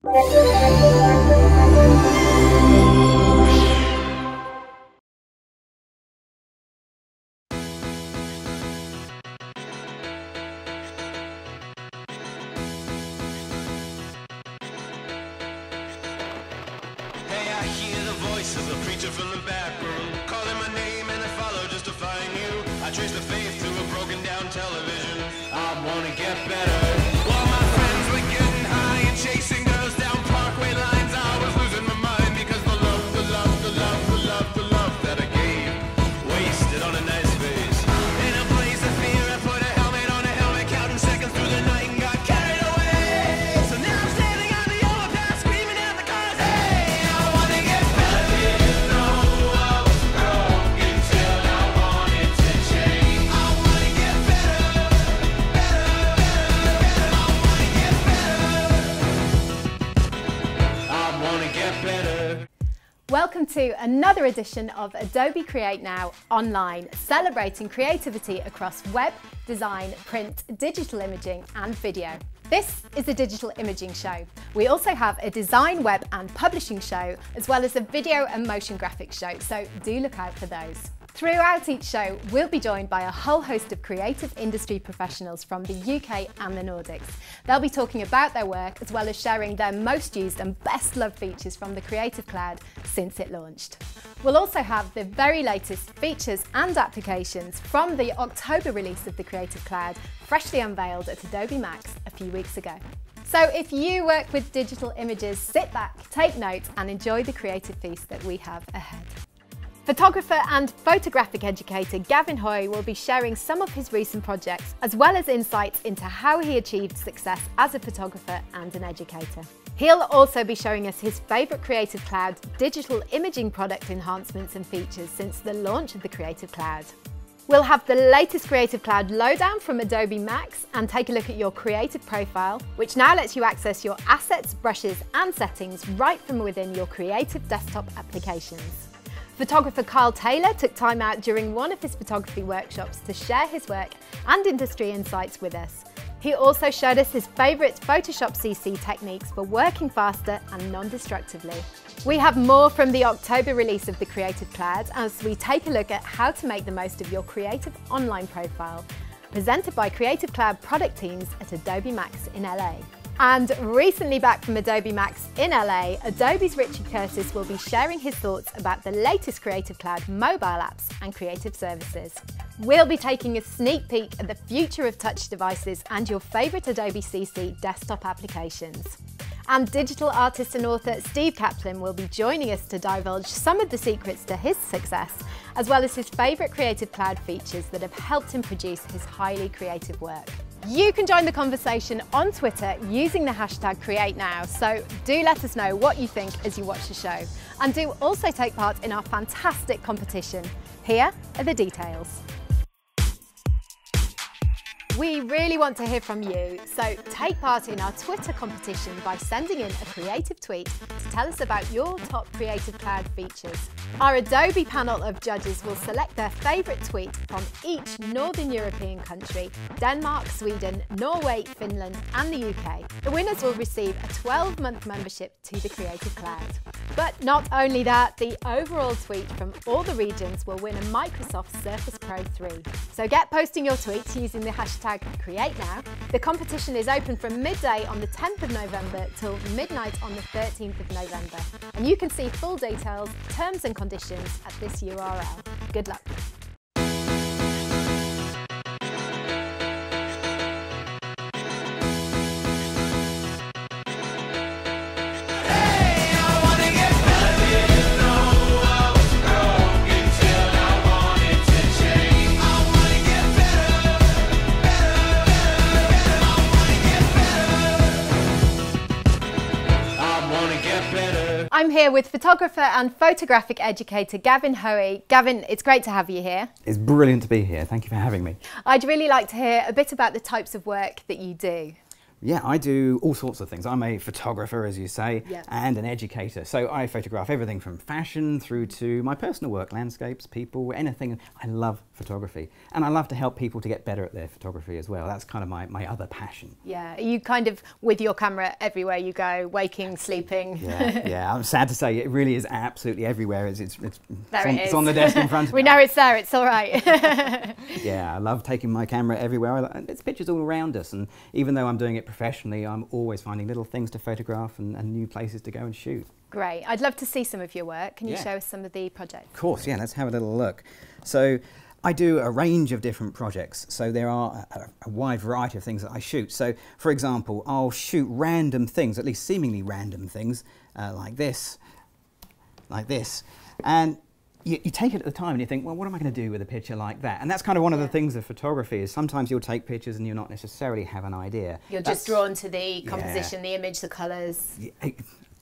I hear the voice of the preacher from the back room, calling my name and I follow just to find you. I trace the faith to a broken down television. I wanna get better. While my friends were getting high and chasing girls down parkway lines, I was losing my mind because the love that I gave wasted on a nice face. In a blaze of fear, I put a helmet on a helmet, counting seconds through the night and got carried away. So now I'm standing on the overpass, screaming at the cars. Hey, I wanna get better. Didn't know I was broken till I wanted to change. I wanna get better, better, better. I wanna get better. I wanna get better. Welcome to another edition of Adobe Create Now Online, celebrating creativity across web, design, print, digital imaging and video. This is a digital imaging show. We also have a design, web and publishing show, as well as a video and motion graphics show, so do look out for those. Throughout each show, we'll be joined by a whole host of creative industry professionals from the UK and the Nordics. They'll be talking about their work, as well as sharing their most used and best loved features from the Creative Cloud since it launched. We'll also have the very latest features and applications from the October release of the Creative Cloud, freshly unveiled at Adobe MAX a few weeks ago. So if you work with digital images, sit back, take notes and enjoy the creative feast that we have ahead. Photographer and photographic educator Gavin Hoey will be sharing some of his recent projects, as well as insights into how he achieved success as a photographer and an educator. He'll also be showing us his favourite Creative Cloud digital imaging product enhancements and features since the launch of the Creative Cloud. We'll have the latest Creative Cloud lowdown from Adobe MAX and take a look at your creative profile, which now lets you access your assets, brushes and settings right from within your creative desktop applications. Photographer Carl Taylor took time out during one of his photography workshops to share his work and industry insights with us. He also showed us his favourite Photoshop CC techniques for working faster and non-destructively. We have more from the October release of the Creative Cloud as we take a look at how to make the most of your creative online profile, presented by Creative Cloud product teams at Adobe MAX in LA. And recently back from Adobe MAX in LA, Adobe's Richard Curtis will be sharing his thoughts about the latest Creative Cloud mobile apps and creative services. We'll be taking a sneak peek at the future of touch devices and your favourite Adobe CC desktop applications. And digital artist and author Steve Kaplin will be joining us to divulge some of the secrets to his success, as well as his favourite Creative Cloud features that have helped him produce his highly creative work. You can join the conversation on Twitter using the hashtag #CreateNow, so do let us know what you think as you watch the show. And do also take part in our fantastic competition. Here are the details. We really want to hear from you, so take part in our Twitter competition by sending in a creative tweet to tell us about your top Creative Cloud features. Our Adobe panel of judges will select their favourite tweet from each Northern European country: Denmark, Sweden, Norway, Finland and the UK. The winners will receive a 12-month membership to the Creative Cloud. But not only that, the overall tweet from all the regions will win a Microsoft Surface Pro 3. So get posting your tweets using the hashtag #CreateNow. The competition is open from midday on the 10th of November till midnight on the 13th of November. And you can see full details, terms and conditions at this URL. Good luck. I'm here with photographer and photographic educator Gavin Hoey. Gavin, it's great to have you here. It's brilliant to be here. Thank you for having me. I'd really like to hear a bit about the types of work that you do. Yeah, I do all sorts of things. I'm a photographer, as you say, and an educator. So I photograph everything from fashion through to my personal work, landscapes, people, anything. I love photography. And I love to help people to get better at their photography as well. That's kind of my other passion. Yeah, you kind of with your camera everywhere you go, waking, sleeping. Yeah, I'm sad to say it really is absolutely everywhere. It's on the desk in front of me. We know it's there, it's all right. Yeah, I love taking my camera everywhere. It's pictures all around us, and even though I'm doing it professionally, I'm always finding little things to photograph and new places to go and shoot. Great. I'd love to see some of your work. Can you show us some of the projects? Of course, yeah, let's have a little look. So I do a range of different projects. So there are a wide variety of things that I shoot. So for example, I'll shoot random things, at least seemingly random things, like this, and you take it at the time and you think, well, what am I going to do with a picture like that? And that's kind of one of the things of photography is sometimes you'll take pictures and you'll not necessarily have an idea. You're just drawn to the composition, the image, the colours,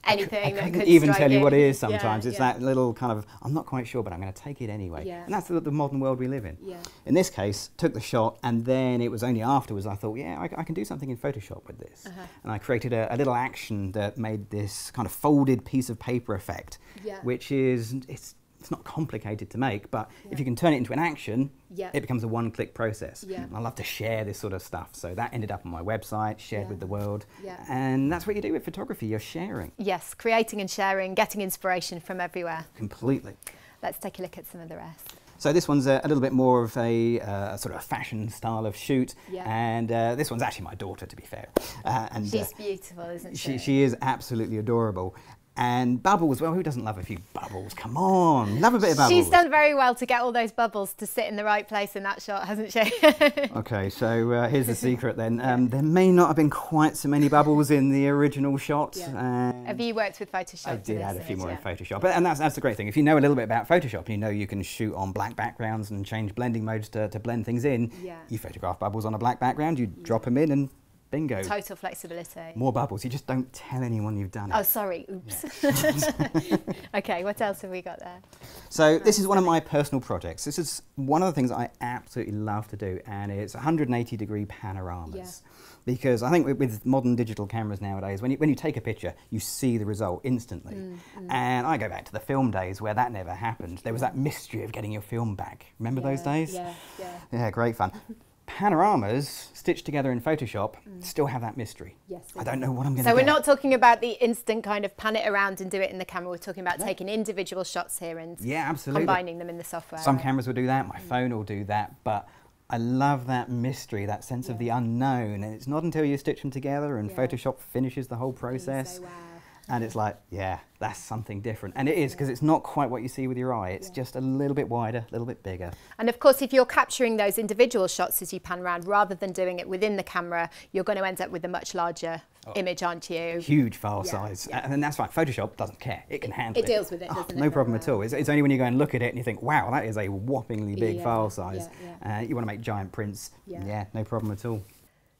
anything. I couldn't even tell you what it is sometimes. It's that little kind of, I'm not quite sure, but I'm going to take it anyway. And that's the modern world we live in. In this case, took the shot, and then it was only afterwards I thought, yeah, I can do something in Photoshop with this. And I created a little action that made this kind of folded piece of paper effect, which is, it's not complicated to make, but if you can turn it into an action, it becomes a one-click process. And I love to share this sort of stuff. So that ended up on my website, shared with the world. And that's what you do with photography, you're sharing. Yes, creating and sharing, getting inspiration from everywhere. Completely. Let's take a look at some of the rest. So this one's a little bit more of a sort of a fashion style of shoot, and this one's actually my daughter, to be fair. And she's beautiful, isn't she? She is absolutely adorable. And bubbles, well, who doesn't love a few bubbles? Come on, love a bit of bubbles. She's done very well to get all those bubbles to sit in the right place in that shot, hasn't she? Okay, so here's the secret then. There may not have been quite so many bubbles in the original shot. Have you worked with Photoshop? I did add a few more in Photoshop. And that's the great thing. If you know a little bit about Photoshop, you know you can shoot on black backgrounds and change blending modes to blend things in. You photograph bubbles on a black background, you drop them in and bingo. Total flexibility. More bubbles. You just don't tell anyone you've done it. Oh, sorry. Oops. Okay, what else have we got there? So this is one of my personal projects. This is one of the things that I absolutely love to do, and it's 180-degree panoramas. Because I think with modern digital cameras nowadays, when you take a picture, you see the result instantly. And I go back to the film days where that never happened. There was that mystery of getting your film back. Remember those days? Yeah, great fun. Panoramas stitched together in Photoshop still have that mystery. I don't know what I'm going to do. So we're not talking about the instant kind of pan it around and do it in the camera. We're talking about taking individual shots here and combining them in the software. Some cameras will do that, my phone will do that, but I love that mystery, that sense of the unknown, and it's not until you stitch them together and Photoshop finishes the whole process. And it's like, yeah, that's something different. And it is, because it's not quite what you see with your eye. It's just a little bit wider, a little bit bigger. And of course, if you're capturing those individual shots as you pan around, rather than doing it within the camera, you're going to end up with a much larger image, aren't you? Huge file size. And that's fine. Photoshop doesn't care. It can handle it. It deals with it, doesn't it? No problem at all. It's only when you go and look at it and you think, wow, that is a whoppingly big file size. You want to make giant prints. Yeah, no problem at all.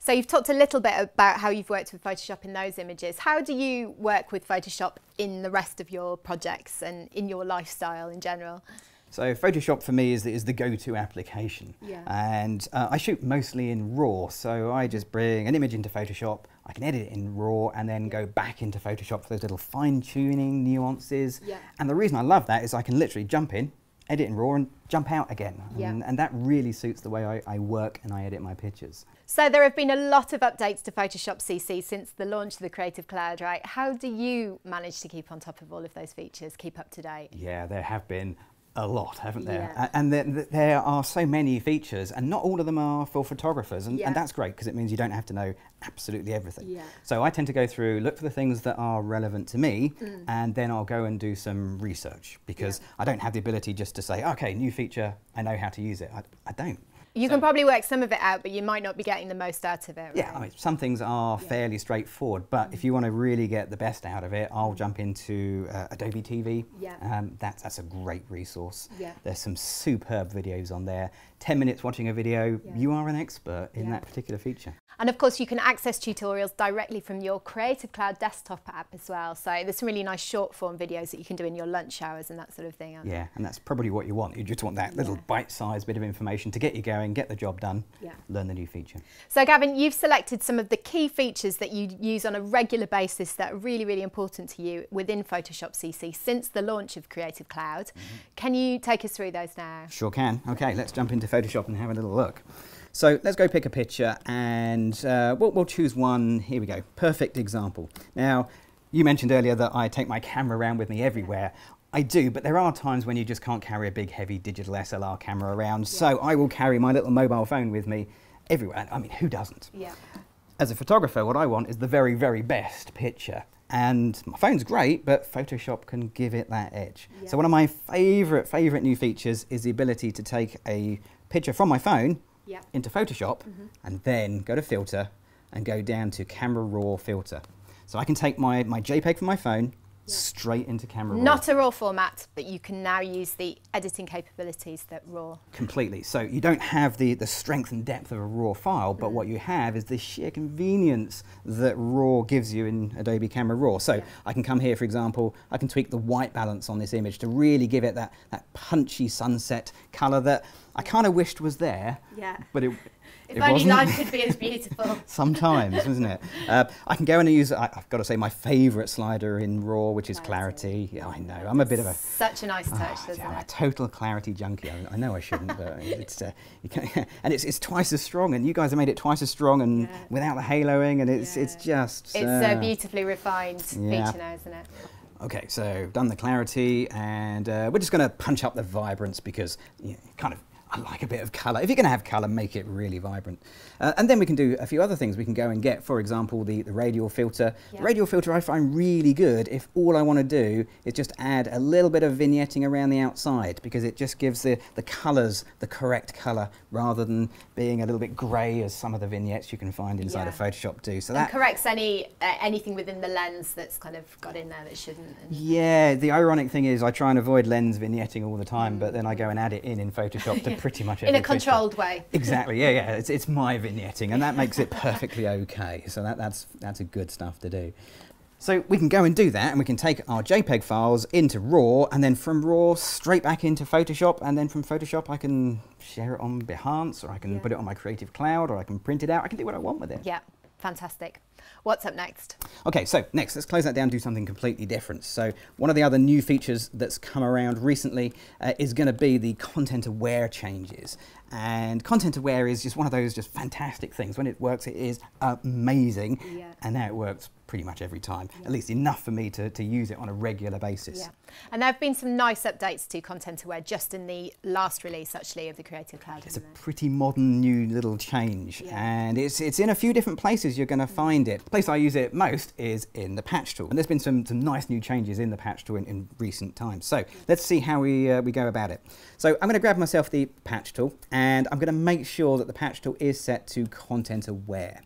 So you've talked a little bit about how you've worked with Photoshop in those images. How do you work with Photoshop in the rest of your projects and in your lifestyle in general? So Photoshop for me is the go-to application. And I shoot mostly in RAW, so I just bring an image into Photoshop, I can edit it in RAW and then go back into Photoshop for those little fine-tuning nuances. And the reason I love that is I can literally jump in, edit in RAW and jump out again. And that really suits the way I work and I edit my pictures. So there have been a lot of updates to Photoshop CC since the launch of the Creative Cloud, right? How do you manage to keep on top of all of those features, keep up to date? Yeah, there have been a lot, haven't there? And there are so many features, and not all of them are for photographers, and that's great because it means you don't have to know absolutely everything. So I tend to go through, look for the things that are relevant to me, and then I'll go and do some research because I don't have the ability just to say, okay, new feature, I know how to use it. I don't. You can probably work some of it out, but you might not be getting the most out of it, right? Yeah, I mean, some things are fairly straightforward, but if you want to really get the best out of it, I'll jump into Adobe TV. That's a great resource. There's some superb videos on there. 10 minutes watching a video, you are an expert in that particular feature. And of course, you can access tutorials directly from your Creative Cloud desktop app as well. So there's some really nice short form videos that you can do in your lunch hours and that sort of thing. Yeah, and that's probably what you want. You just want that little bite-sized bit of information to get you going, get the job done, learn the new feature. So Gavin, you've selected some of the key features that you use on a regular basis that are really, really important to you within Photoshop CC since the launch of Creative Cloud. Can you take us through those now? Sure can. Okay, let's jump into Photoshop and have a little look. So let's go pick a picture and we'll choose one. Here we go. Perfect example. Now, you mentioned earlier that I take my camera around with me everywhere. I do, but there are times when you just can't carry a big, heavy digital SLR camera around. So I will carry my little mobile phone with me everywhere. I mean, who doesn't? Yeah. As a photographer, what I want is the very, very best picture. And my phone's great, but Photoshop can give it that edge. Yeah. So one of my favorite new features is the ability to take a picture from my phone into Photoshop and then go to filter and go down to camera raw filter. So I can take my JPEG from my phone straight into camera raw. Not a raw format, but you can now use the editing capabilities that raw. Completely. So you don't have the strength and depth of a raw file, but what you have is the sheer convenience that raw gives you in Adobe Camera Raw. So I can come here, for example, I can tweak the white balance on this image to really give it that punchy sunset colour that I kind of wished was there, but it if only life could be as beautiful. Sometimes, isn't it? I can go in and use, I've got to say, my favourite slider in RAW, which is clarity. Yeah, I know, I'm a bit of a... Such a nice touch, isn't I'm it? a total clarity junkie. I know I shouldn't, but it's... and it's twice as strong, and you guys have made it twice as strong and without the haloing, and it's just... It's a beautifully refined feature now, isn't it? Okay, so done the clarity, and we're just going to punch up the vibrance because I like a bit of colour. If you're going to have colour, make it really vibrant. And then we can do a few other things. We can go and get, for example, the radial filter. The radial filter I find really good if all I want to do is just add a little bit of vignetting around the outside, because it just gives the colours the correct colour rather than being a little bit grey as some of the vignettes you can find inside of Photoshop do. So that corrects anything within the lens that's kind of got in there that shouldn't. Yeah, the ironic thing is I try and avoid lens vignetting all the time, but then I go and add it in Photoshop to pretty much every in a controlled way. Exactly, yeah. It's my vignetting, and that makes it perfectly okay. So that's a good stuff to do. So we can go and do that, and we can take our JPEG files into RAW, and then from RAW straight back into Photoshop, and then from Photoshop I can share it on Behance, or I can put it on my Creative Cloud, or I can print it out. I can do what I want with it. Yeah, fantastic. What's up next? Okay, so next, let's close that down and do something completely different. So one of the other new features that's come around recently is going to be the content aware changes. And content aware is just one of those just fantastic things. When it works, it is amazing. And now it works pretty much every time, at least enough for me to use it on a regular basis. And there have been some nice updates to content aware just in the last release, actually, of the Creative Cloud. It's a pretty modern new little change, and it's in a few different places you're going to find it. The place I use it most is in the patch tool, and there's been some nice new changes in the patch tool in recent times. So let's see how we go about it. So I'm going to grab myself the patch tool, and I'm going to make sure that the patch tool is set to content aware.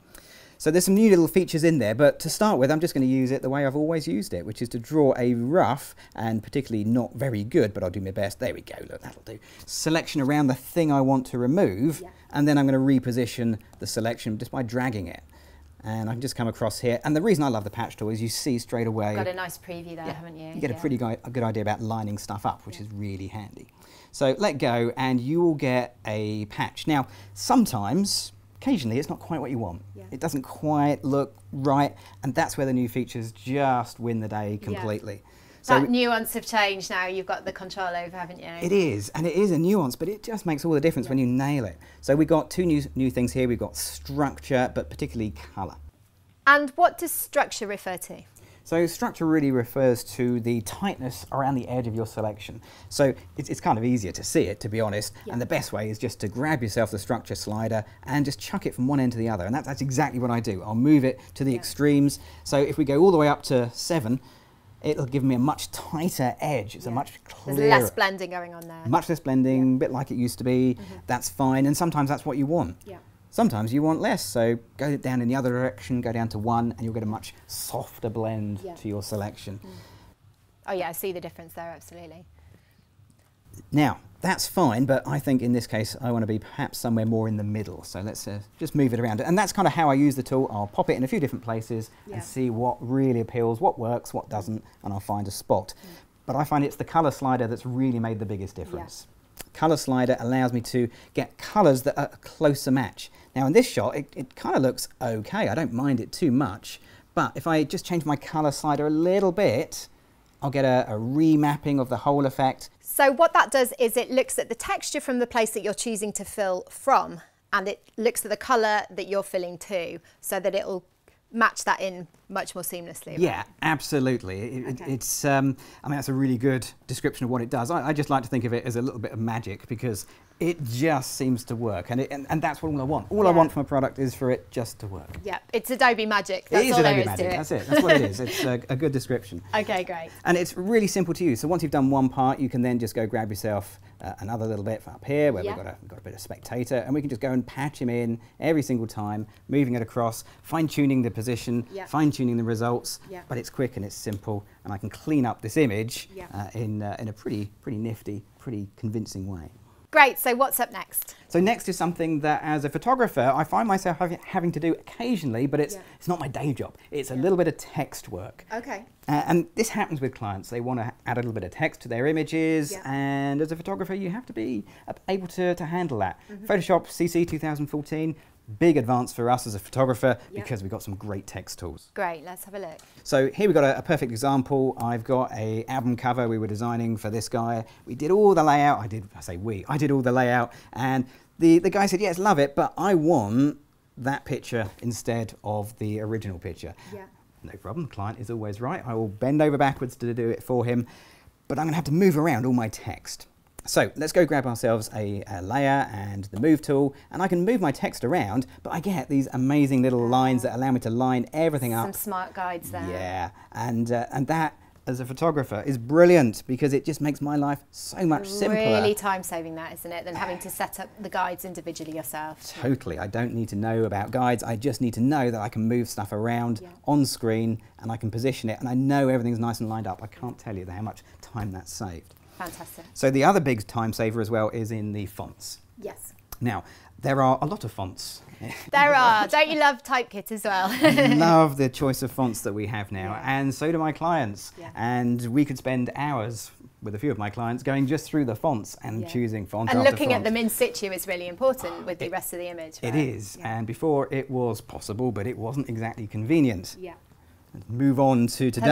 So there's some new little features in there, but to start with, I'm just going to use it the way I've always used it, which is to draw a rough and particularly not very good, but I'll do my best. There we go, look, that'll do. Selection around the thing I want to remove, and then I'm going to reposition the selection just by dragging it. And I can just come across here. And the reason I love the patch tool is you see straight away. Got a nice preview there, haven't you? You get a pretty good idea about lining stuff up, which is really handy. So let go, and you will get a patch. Now, sometimes, occasionally, it's not quite what you want. It doesn't quite look right, and that's where the new features just win the day completely. So that nuance have changed now. You've got the control over, haven't you? It is, and it is a nuance, but it just makes all the difference when you nail it. So we've got two new things here. We've got structure, but particularly colour. And what does structure refer to? So structure really refers to the tightness around the edge of your selection. So it's kind of easier to see it, to be honest, and the best way is just to grab yourself the structure slider and just chuck it from one end to the other, and that's exactly what I do. I'll move it to the extremes. So if we go all the way up to 7, it'll give me a much tighter edge. It's a much clearer. There's less blending going on there. Much less blending, a bit like it used to be. That's fine, and sometimes that's what you want. Sometimes you want less, so go down in the other direction, go down to 1, and you'll get a much softer blend to your selection. Oh yeah, I see the difference there, absolutely. Now, That's fine, but I think in this case I want to be perhaps somewhere more in the middle. So let's just move it around. And that's kind of how I use the tool. I'll pop it in a few different places and see what really appeals, what works, what doesn't, and I'll find a spot. But I find it's the colour slider that's really made the biggest difference. Colour slider allows me to get colours that are a closer match. Now in this shot it kind of looks okay, I don't mind it too much, but if I just change my colour slider a little bit, I'll get a remapping of the whole effect. So what that does is it looks at the texture from the place that you're choosing to fill from, and it looks at the colour that you're filling to, so that it'll match that in much more seamlessly. Right? Yeah, absolutely. It's, I mean, that's a really good description of what it does. I just like to think of it as a little bit of magic because it just seems to work, and that's what all I want. All I want from a product is for it just to work. Yeah, it's Adobe magic. That's it is Adobe magic. That's it. That's what it is. It's a good description. Okay, great. And it's really simple to use. So once you've done one part, you can then just go grab yourself another little bit up here where we've got a bit of spectator, and we can just go and patch him in every single time, moving it across, fine-tuning the position, fine-tuning the results. But it's quick and it's simple, and I can clean up this image in a pretty nifty, pretty convincing way. Great, so what's up next? So next is something that as a photographer I find myself having to do occasionally, but it's not my day job. It's a little bit of text work. Okay. And this happens with clients. They want to add a little bit of text to their images, and as a photographer you have to be able to handle that. Photoshop CC 2014, big advance for us as a photographer because we've got some great text tools. Great, let's have a look. So here we've got a perfect example. I've got an album cover we were designing for this guy. We did all the layout. I did all the layout, and the guy said, yes, love it, but I want that picture instead of the original picture. No problem, the client is always right. I will bend over backwards to do it for him, but I'm going to have to move around all my text. So let's go grab ourselves a layer and the move tool, and I can move my text around, but I get these amazing little lines that allow me to line everything up. Some smart guides there. Yeah, and that as a photographer is brilliant because it just makes my life so much simpler. Really time saving that, isn't it, than having to set up the guides individually yourself. Totally, I don't need to know about guides, I just need to know that I can move stuff around on screen and I can position it and I know everything's nice and lined up. I can't tell you how much time that's saved. Fantastic. So the other big time saver as well is in the fonts. Yes. Now, there are a lot of fonts. There are. Don't you love Typekit as well? I love the choice of fonts that we have now, and so do my clients. And we could spend hours with a few of my clients going just through the fonts and choosing font and after looking font. at them in situ is really important with the rest of the image. Right? It is, and before it was possible, but it wasn't exactly convenient. Yeah. Move on to today,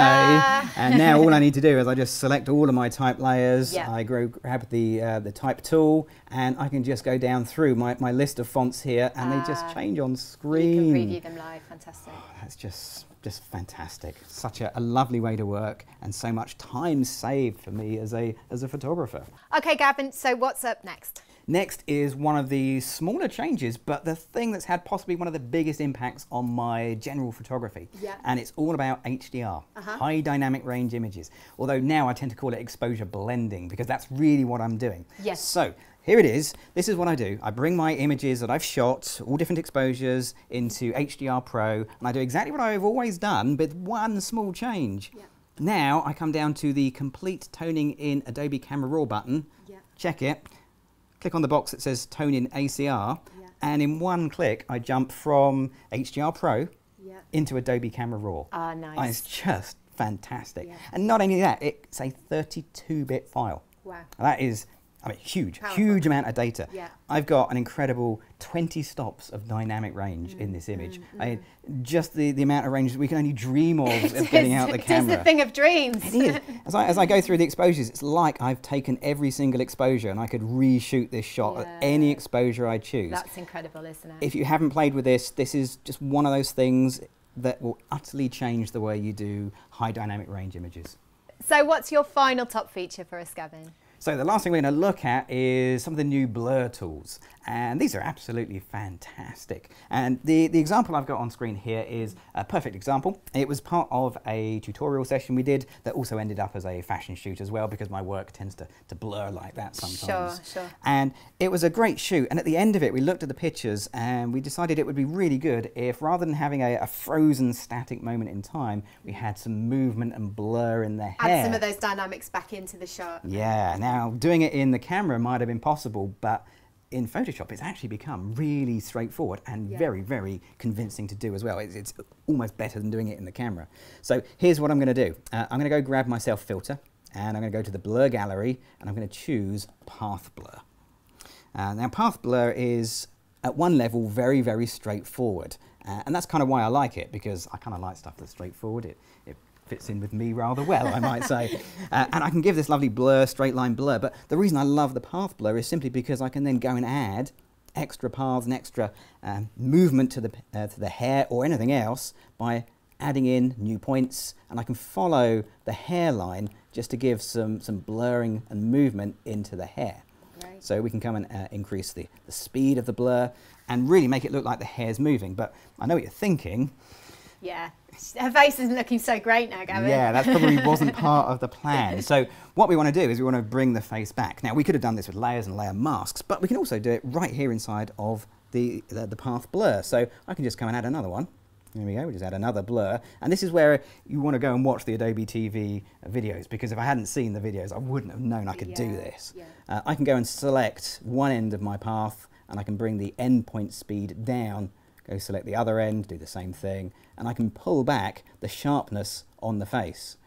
and now all I need to do is I just select all of my type layers, I grab the type tool, and I can just go down through my list of fonts here, and they just change on screen. You can preview them live, fantastic. Oh, that's just fantastic. Such a lovely way to work, and so much time saved for me as a photographer. Okay, Gavin, so what's up next? Next is one of the smaller changes, but the thing that's had possibly one of the biggest impacts on my general photography. And it's all about HDR, high dynamic range images. Although now I tend to call it exposure blending because that's really what I'm doing. Yes. So here it is. This is what I do. I bring my images that I've shot, all different exposures, into HDR Pro, and I do exactly what I've always done, but one small change. Now I come down to the complete toning in Adobe Camera Raw button, check it, click on the box that says Tone in ACR, and in one click I jump from HDR Pro into Adobe Camera Raw. Ah, nice. And it's just fantastic. And not only that, it's a 32-bit file. Wow. That is, I mean, huge amount of data. I've got an incredible 20 stops of dynamic range in this image. Just the amount of range that we can only dream of getting out the camera. It is the thing of dreams. It is. As I go through the exposures, it's like I've taken every single exposure and I could reshoot this shot at any exposure I choose. That's incredible, isn't it? If you haven't played with this, this is just one of those things that will utterly change the way you do high dynamic range images. So what's your final top feature for us, Gavin? So the last thing we're going to look at is some of the new blur tools, and these are absolutely fantastic. And the example I've got on screen here is a perfect example. It was part of a tutorial session we did that also ended up as a fashion shoot as well, because my work tends to blur like that sometimes. Sure. And it was a great shoot, and at the end of it we looked at the pictures and we decided it would be really good if rather than having a frozen static moment in time, we had some movement and blur in the hair. Add some of those dynamics back into the shot. Yeah, now Now, doing it in the camera might have been possible, but in Photoshop, it's actually become really straightforward and very, very convincing to do as well. It's almost better than doing it in the camera. So here's what I'm going to do. I'm going to go grab my self filter, and I'm going to go to the blur gallery, and I'm going to choose path blur. Now, path blur is at one level very, very straightforward. And that's kind of why I like it, because I kind of like stuff that's straightforward. It fits in with me rather well, I might say. And I can give this lovely blur, straight line blur. But the reason I love the path blur is simply because I can then go and add extra paths and extra movement to the hair or anything else by adding in new points. And I can follow the hairline just to give some blurring and movement into the hair. Right. So we can come and increase the speed of the blur and really make it look like the hair's moving. But I know what you're thinking. Yeah, her face isn't looking so great now, Gavin. Yeah, that probably wasn't part of the plan. So what we want to do is we want to bring the face back. Now, we could have done this with layers and layer masks, but we can also do it right here inside of the path blur. So I can just come and add another one. There we go, we just add another blur. And this is where you want to go and watch the Adobe TV videos, because if I hadn't seen the videos, I wouldn't have known I could do this. Yeah. I can go and select one end of my path, and I can bring the endpoint speed down, go select the other end, do the same thing, and I can pull back the sharpness on the face.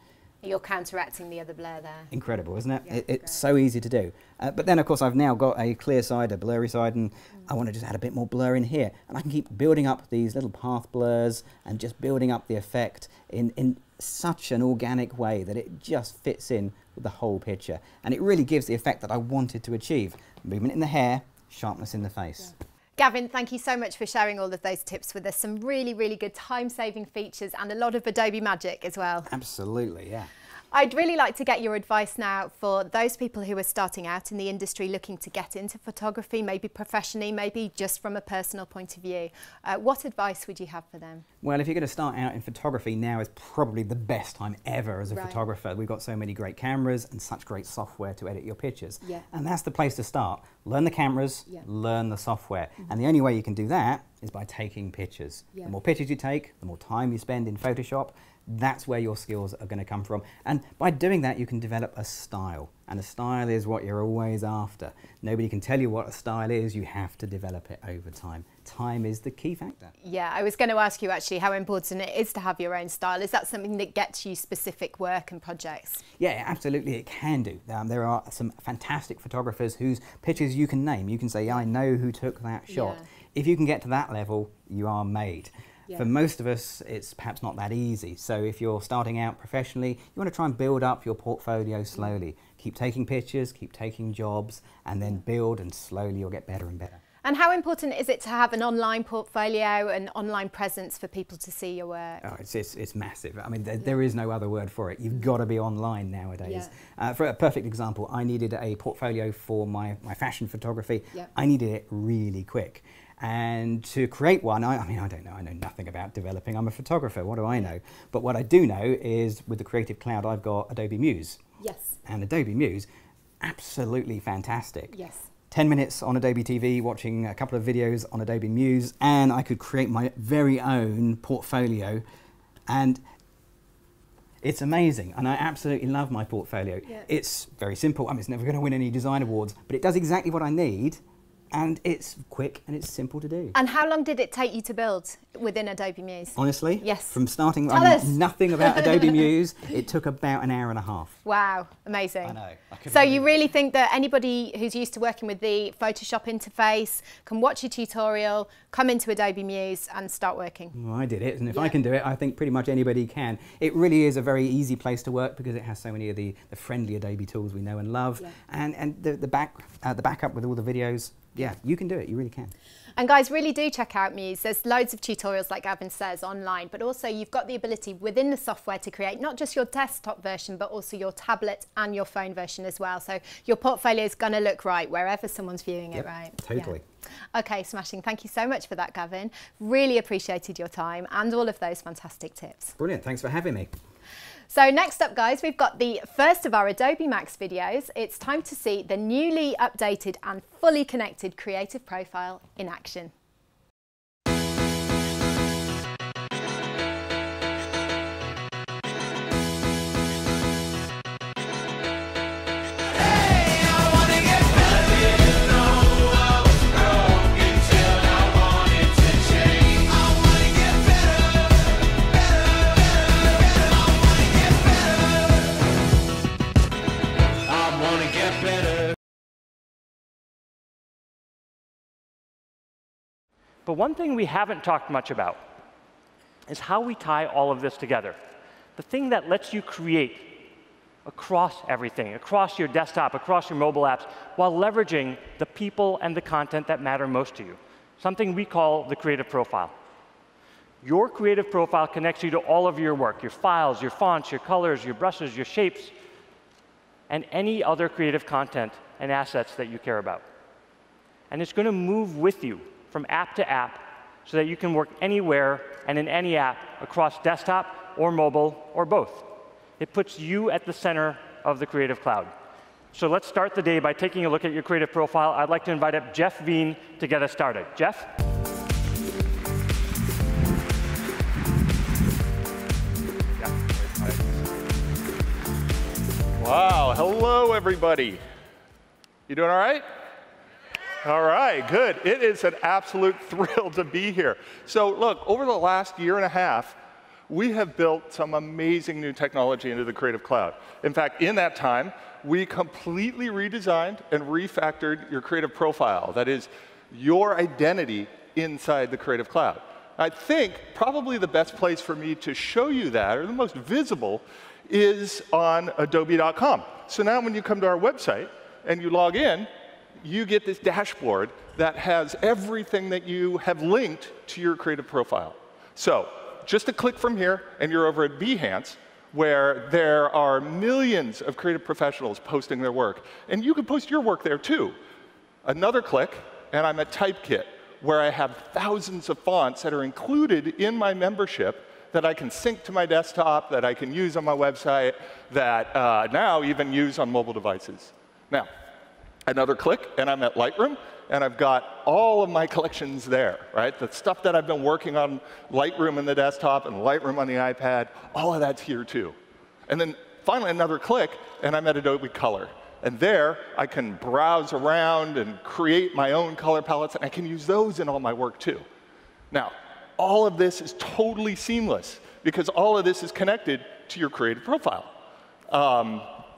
You're counteracting the other blur there. Incredible, isn't it? Yeah, it's so easy to do. But then, of course, I've now got a clear side, a blurry side, and I want to just add a bit more blur in here. And I can keep building up these little path blurs and just building up the effect in such an organic way that it just fits in with the whole picture. And it really gives the effect that I wanted to achieve. Movement in the hair, sharpness in the face. Yeah. Gavin, thank you so much for sharing all of those tips with us. Some really, really good time-saving features and a lot of Adobe magic as well. Absolutely, yeah. I'd really like to get your advice now for those people who are starting out in the industry looking to get into photography, maybe professionally, maybe just from a personal point of view. What advice would you have for them? Well, if you're going to start out in photography, now is probably the best time ever as a photographer. We've got so many great cameras and such great software to edit your pictures. Yeah. And that's the place to start. Learn the cameras, learn the software. And the only way you can do that is by taking pictures. The more pictures you take, the more time you spend in Photoshop, that's where your skills are going to come from. And by doing that, you can develop a style. And a style is what you're always after. Nobody can tell you what a style is. You have to develop it over time. Time is the key factor. Yeah, I was going to ask you actually how important it is to have your own style. Is that something that gets you specific work and projects? Yeah, absolutely it can do. There are some fantastic photographers whose pictures you can name. You can say, I know who took that shot. Yeah. If you can get to that level, you are made. Yeah. For most of us, it's perhaps not that easy. So if you're starting out professionally, you want to try and build up your portfolio slowly. Keep taking pictures, keep taking jobs, and then build, and slowly you'll get better and better. And how important is it to have an online portfolio and online presence for people to see your work? Oh, it's massive. I mean, there is no other word for it. You've got to be online nowadays. Yeah. For a perfect example, I needed a portfolio for my fashion photography. Yeah. I needed it really quick. And to create one, I don't know, I know nothing about developing. I'm a photographer, what do I know? But what I do know is with the Creative Cloud, I've got Adobe Muse. Yes. And Adobe Muse, absolutely fantastic. Yes. 10 minutes on Adobe TV, watching a couple of videos on Adobe Muse, and I could create my very own portfolio. And it's amazing, and I absolutely love my portfolio. Yeah. It's very simple. I mean, it's never going to win any design awards, but it does exactly what I need. And it's quick and it's simple to do. And how long did it take you to build within Adobe Muse? Honestly? Yes. From starting, I knew nothing about Adobe Muse, it took about an hour and a half. Wow, amazing. I know. So you really think that anybody who's used to working with the Photoshop interface can watch a tutorial, come into Adobe Muse and start working? Well, I did it, and if I can do it, I think pretty much anybody can. It really is a very easy place to work because it has so many of the friendly Adobe tools we know and love, and the backup with all the videos. Yeah, you can do it, you really can. And guys, really do check out Muse. There's loads of tutorials, like Gavin says, online, but also you've got the ability within the software to create not just your desktop version, but also your tablet and your phone version as well. So your portfolio is going to look right wherever someone's viewing it, right? Totally. Yeah. Okay, smashing. Thank you so much for that, Gavin. Really appreciated your time and all of those fantastic tips. Brilliant, thanks for having me. So next up, guys, we've got the first of our Adobe MAX videos. It's time to see the newly updated and fully connected creative profile in action. Hey, But one thing we haven't talked much about is how we tie all of this together. The thing that lets you create across everything, across your desktop, across your mobile apps, while leveraging the people and the content that matter most to you. Something we call the creative profile. Your creative profile connects you to all of your work, your files, your fonts, your colors, your brushes, your shapes, and any other creative content and assets that you care about. And it's going to move with you from app to app so that you can work anywhere and in any app across desktop or mobile or both. It puts you at the center of the Creative Cloud. So let's start the day by taking a look at your creative profile. I'd like to invite up Jeff Veen to get us started. Jeff? Wow, hello everybody. You doing all right? All right, good. It is an absolute thrill to be here. So look, over the last year and a half, we have built some amazing new technology into the Creative Cloud. In fact, in that time, we completely redesigned and refactored your creative profile. That is, your identity inside the Creative Cloud. I think probably the best place for me to show you that, or the most visible, is on adobe.com. So now when you come to our website and you log in, you get this dashboard that has everything that you have linked to your creative profile. So just a click from here, and you're over at Behance, where there are millions of creative professionals posting their work. And you can post your work there, too. Another click, and I'm at Typekit, where I have thousands of fonts that are included in my membership that I can sync to my desktop, that I can use on my website, that now even use on mobile devices. Now, another click, and I'm at Lightroom, and I've got all of my collections there, right? The stuff that I've been working on, Lightroom in the desktop and Lightroom on the iPad, all of that's here too. And then finally another click, and I'm at Adobe Color. And there, I can browse around and create my own color palettes, and I can use those in all my work too. Now, all of this is totally seamless, because all of this is connected to your creative profile.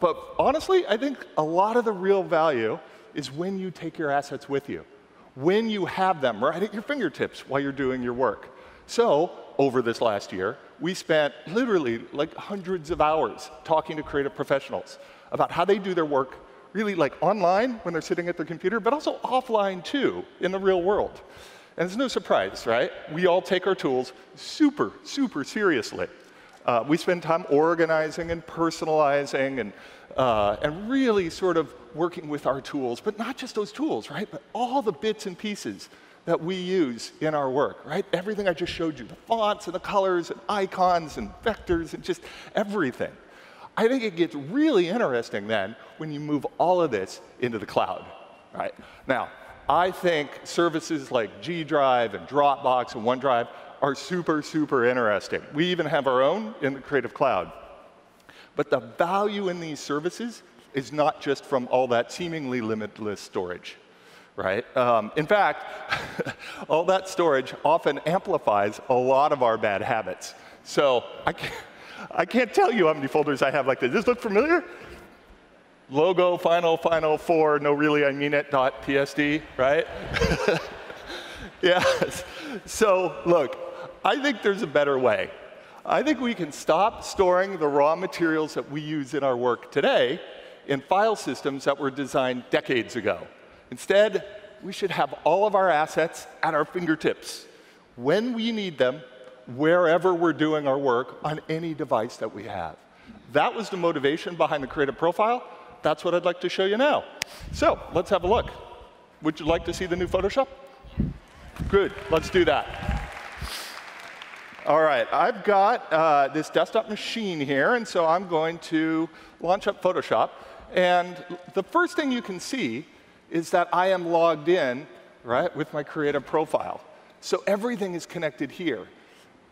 But honestly, I think a lot of the real value is when you take your assets with you, when you have them right at your fingertips while you're doing your work. So over this last year, we spent literally like hundreds of hours talking to creative professionals about how they do their work really like online when they're sitting at their computer, but also offline too, in the real world. And it's no surprise, right? We all take our tools super, super seriously. We spend time organizing and personalizing and really sort of working with our tools, but not just those tools, right? But all the bits and pieces that we use in our work, right? Everything I just showed you, the fonts and the colors and icons and vectors and just everything. I think it gets really interesting then when you move all of this into the cloud, right? Now, I think services like G Drive and Dropbox and OneDrive are super, super interesting. We even have our own in the Creative Cloud. But the value in these services is not just from all that seemingly limitless storage, right? In fact, all that storage often amplifies a lot of our bad habits. So I can't tell you how many folders I have like this. Does this look familiar? Logo, final 4, no really, I mean it, .psd, right? Yes. So look, I think there's a better way. I think we can stop storing the raw materials that we use in our work today in file systems that were designed decades ago. Instead, we should have all of our assets at our fingertips when we need them, wherever we're doing our work on any device that we have. That was the motivation behind the creative profile. That's what I'd like to show you now. So let's have a look. Would you like to see the new Photoshop? Good, let's do that. All right, I've got this desktop machine here, and so I'm going to launch up Photoshop. And the first thing you can see is that I am logged in, right, with my creative profile. So everything is connected here.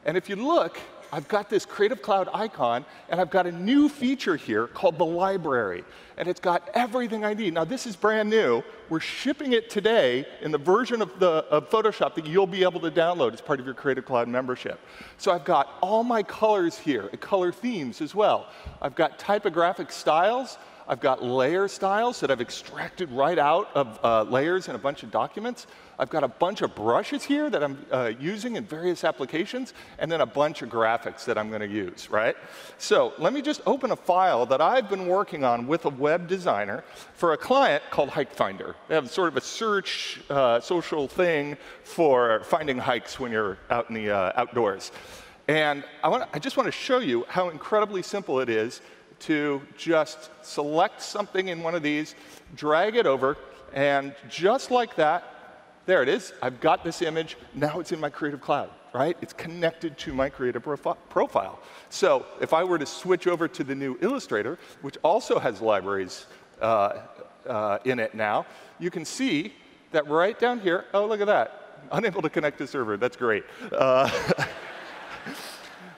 And if you look, I've got this Creative Cloud icon, and I've got a new feature here called the library. And it's got everything I need. Now, this is brand new. We're shipping it today in the version of Photoshop that you'll be able to download as part of your Creative Cloud membership. So I've got all my colors here, and color themes as well. I've got typographic styles. I've got layer styles that I've extracted right out of layers in a bunch of documents. I've got a bunch of brushes here that I'm using in various applications, and then a bunch of graphics that I'm going to use, right? So let me just open a file that I've been working on with a web designer for a client called Hike Finder. They have sort of a search social thing for finding hikes when you're out in the outdoors. And I just want to show you how incredibly simple it is to just select something in one of these, drag it over, and just like that, there it is. I've got this image. Now it's in my Creative Cloud, right? It's connected to my Creative profile. So if I were to switch over to the new Illustrator, which also has libraries in it now, you can see that right down here, oh, look at that. Unable to connect to server. That's great.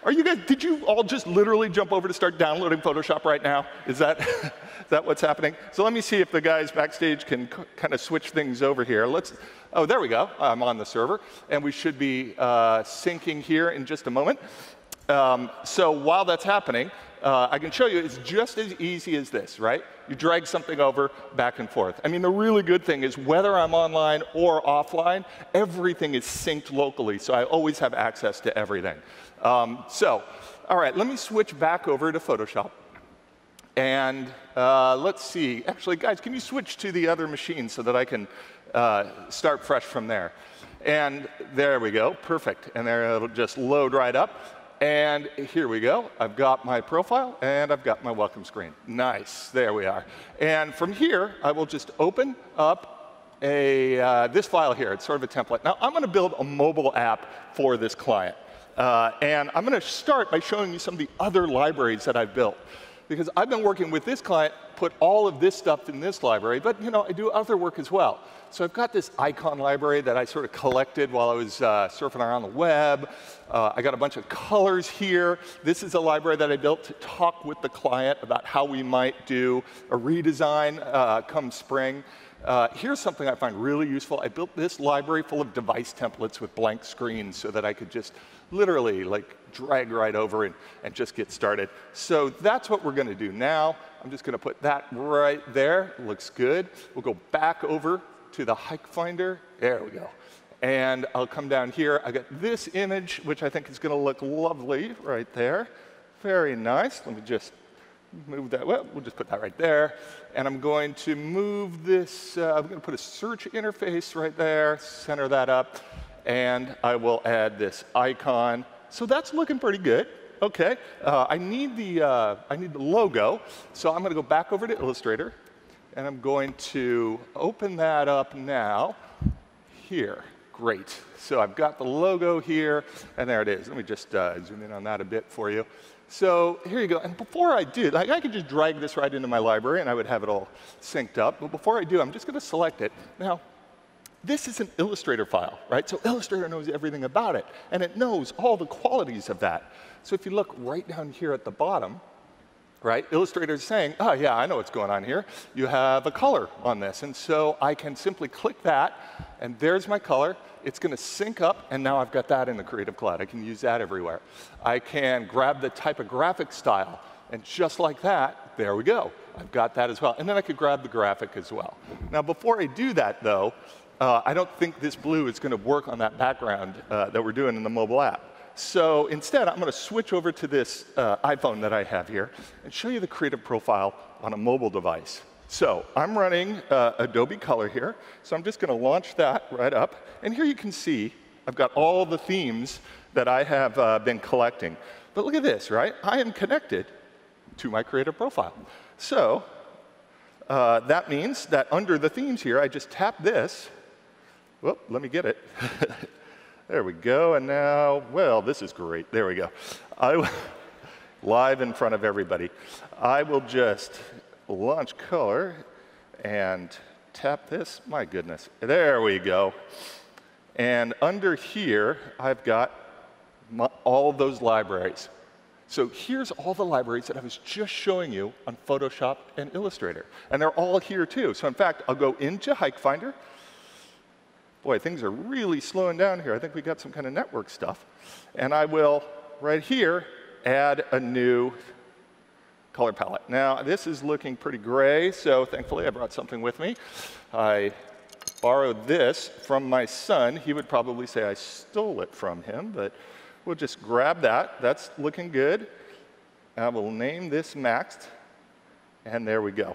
Are you guys, did you all just literally jump over to start downloading Photoshop right now? Is that, is that what's happening? So let me see if the guys backstage can kind of switch things over here. Oh, there we go. I'm on the server. And we should be syncing here in just a moment. So while that's happening, I can show you it's just as easy as this, right? You drag something over back and forth. I mean, the really good thing is whether I'm online or offline, everything is synced locally, so I always have access to everything. So, all right, let me switch back over to Photoshop. And let's see. Actually, guys, can you switch to the other machine so that I can start fresh from there? And there we go. Perfect. And there it'll just load right up. And here we go. I've got my profile, and I've got my welcome screen. Nice. There we are. And from here, I will just open up this file here. It's sort of a template. Now, I'm going to build a mobile app for this client. And I'm going to start by showing you some of the other libraries that I've built. Because I've been working with this client, put all of this stuff in this library, but you know, I do other work as well. So I've got this icon library that I sort of collected while I was surfing around the web. I got a bunch of colors here. This is a library that I built to talk with the client about how we might do a redesign come spring. Here's something I find really useful. I built this library full of device templates with blank screens so that I could just literally like drag right over and just get started. So that's what we're going to do now. I'm just going to put that right there. Looks good. We'll go back over to the Hike Finder. There we go. And I'll come down here. I got this image, which I think is going to look lovely right there. Very nice. Let me just move that. Well, we'll just put that right there. And I'm going to move this. I'm going to put a search interface right there, center that up. And I will add this icon. So that's looking pretty good. OK. I need the logo. So I'm going to go back over to Illustrator. And I'm going to open that up now here. Great. So I've got the logo here. And there it is. Let me just zoom in on that a bit for you. So here you go. And before I do, like, I could just drag this right into my library, and I would have it all synced up. But before I do, I'm just going to select it. Now, this is an Illustrator file, right? So Illustrator knows everything about it, and it knows all the qualities of that. So if you look right down here at the bottom, right, Illustrator is saying, oh, yeah, I know what's going on here. You have a color on this. And so I can simply click that, and there's my color. It's going to sync up, and now I've got that in the Creative Cloud. I can use that everywhere. I can grab the typographic style, and just like that, there we go. I've got that as well. And then I could grab the graphic as well. Now, before I do that, though, I don't think this blue is going to work on that background that we're doing in the mobile app. So instead, I'm going to switch over to this iPhone that I have here and show you the Creative profile on a mobile device. So I'm running Adobe Color here. So I'm just going to launch that right up. And here you can see I've got all the themes that I have been collecting. But look at this, right? I am connected to my Creative profile. So that means that under the themes here, I just tap this. Whoop, let me get it. There we go. And now, well, this is great. There we go. Live in front of everybody. I will just launch Color and tap this. My goodness. There we go. And under here, I've got all of those libraries. So here's all the libraries that I was just showing you on Photoshop and Illustrator. And they're all here, too. So in fact, I'll go into Hike Finder. Boy, things are really slowing down here. I think we got some kind of network stuff. And I will, right here, add a new color palette. Now, this is looking pretty gray, so thankfully I brought something with me. I borrowed this from my son. He would probably say I stole it from him, but we'll just grab that. That's looking good. I will name this Maxed, and there we go.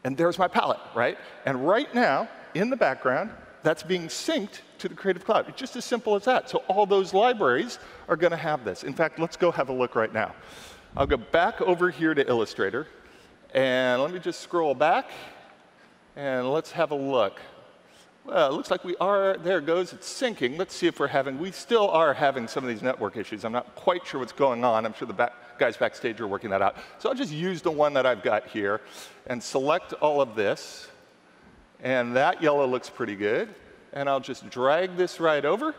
And there's my palette, right? And right now, in the background, that's being synced to the Creative Cloud. It's just as simple as that. So all those libraries are going to have this. In fact, let's go have a look right now. I'll go back over here to Illustrator, and let me just scroll back, and let's have a look. Well, it looks like we are, there it goes, it's syncing. Let's see if we still are having some of these network issues. I'm not quite sure what's going on. I'm sure the guys backstage are working that out. So I'll just use the one that I've got here and select all of this. And that yellow looks pretty good. And I'll just drag this right over.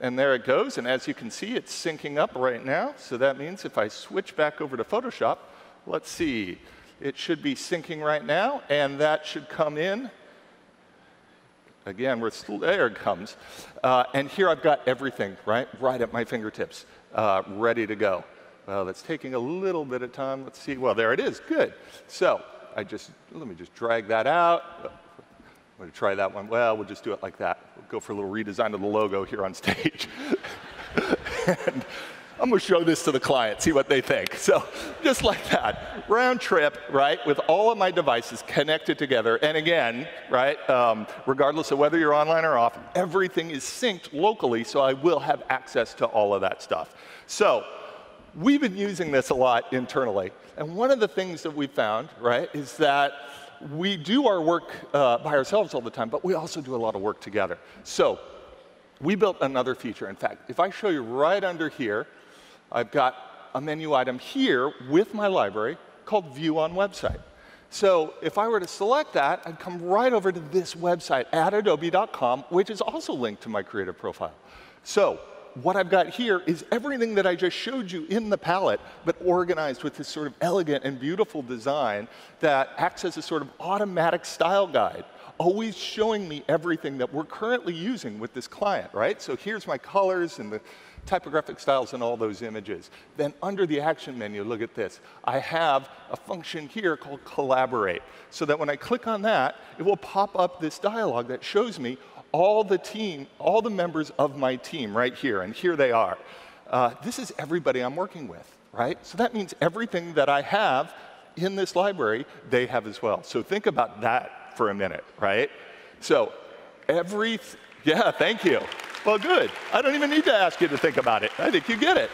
And there it goes. And as you can see, it's syncing up right now. So that means if I switch back over to Photoshop, let's see. It should be syncing right now. And that should come in. Again, there it comes. And here I've got everything, right at my fingertips, ready to go. Well, that's taking a little bit of time. Let's see. Well, there it is. Good. So let me just drag that out. I'm going to try that one. Well, we'll just do it like that. We'll go for a little redesign of the logo here on stage. And I'm going to show this to the client, see what they think. So just like that, round trip, right, with all of my devices connected together. And again, right, regardless of whether you're online or off, everything is synced locally, so I will have access to all of that stuff. So we've been using this a lot internally. And one of the things that we found, right, is that we do our work by ourselves all the time, but we also do a lot of work together. So we built another feature. In fact, if I show you right under here, I've got a menu item here with my library called View on Website. So if I were to select that, I'd come right over to this website at adobe.com, which is also linked to my creative profile. So what I've got here is everything that I just showed you in the palette, but organized with this sort of elegant and beautiful design that acts as a sort of automatic style guide, always showing me everything that we're currently using with this client, right? So here's my colors and the typographic styles and all those images. Then under the action menu, look at this. I have a function here called Collaborate, so that when I click on that, it will pop up this dialog that shows me all the members of my team right here, and here they are. This is everybody I'm working with, right? So that means everything that I have in this library, they have as well. So think about that for a minute, right? So yeah, thank you. Well, good. I don't even need to ask you to think about it. I think you get it.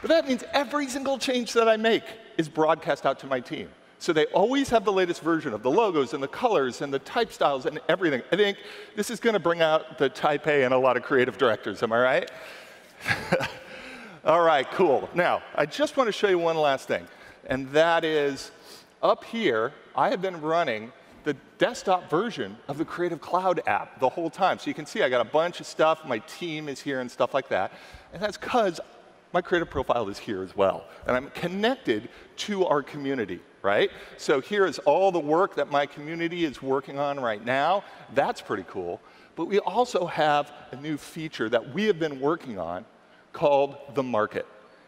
But that means every single change that I make is broadcast out to my team. So they always have the latest version of the logos and the colors and the type styles and everything. I think this is going to bring out the type A in a lot of creative directors. Am I right? All right, cool. Now, I just want to show you one last thing. And that is, up here, I have been running the desktop version of the Creative Cloud app the whole time. So you can see I got a bunch of stuff. My team is here and stuff like that. And that's because my creative profile is here as well. And I'm connected to our community, right? So here is all the work that my community is working on right now. That's pretty cool. But we also have a new feature that we have been working on called the Market.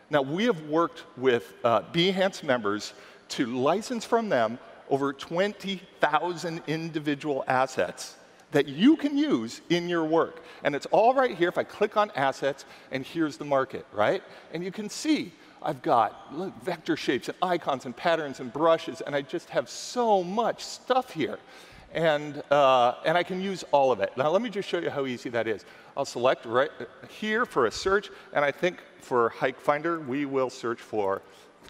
Now, we have worked with Behance members to license from them over 20,000 individual assets that you can use in your work. And it's all right here if I click on Assets, and here's the Market, right? And you can see I've got vector shapes and icons and patterns and brushes, and I just have so much stuff here. And I can use all of it. Now, let me just show you how easy that is. I'll select right here for a search, and I think for Hike Finder, we will search for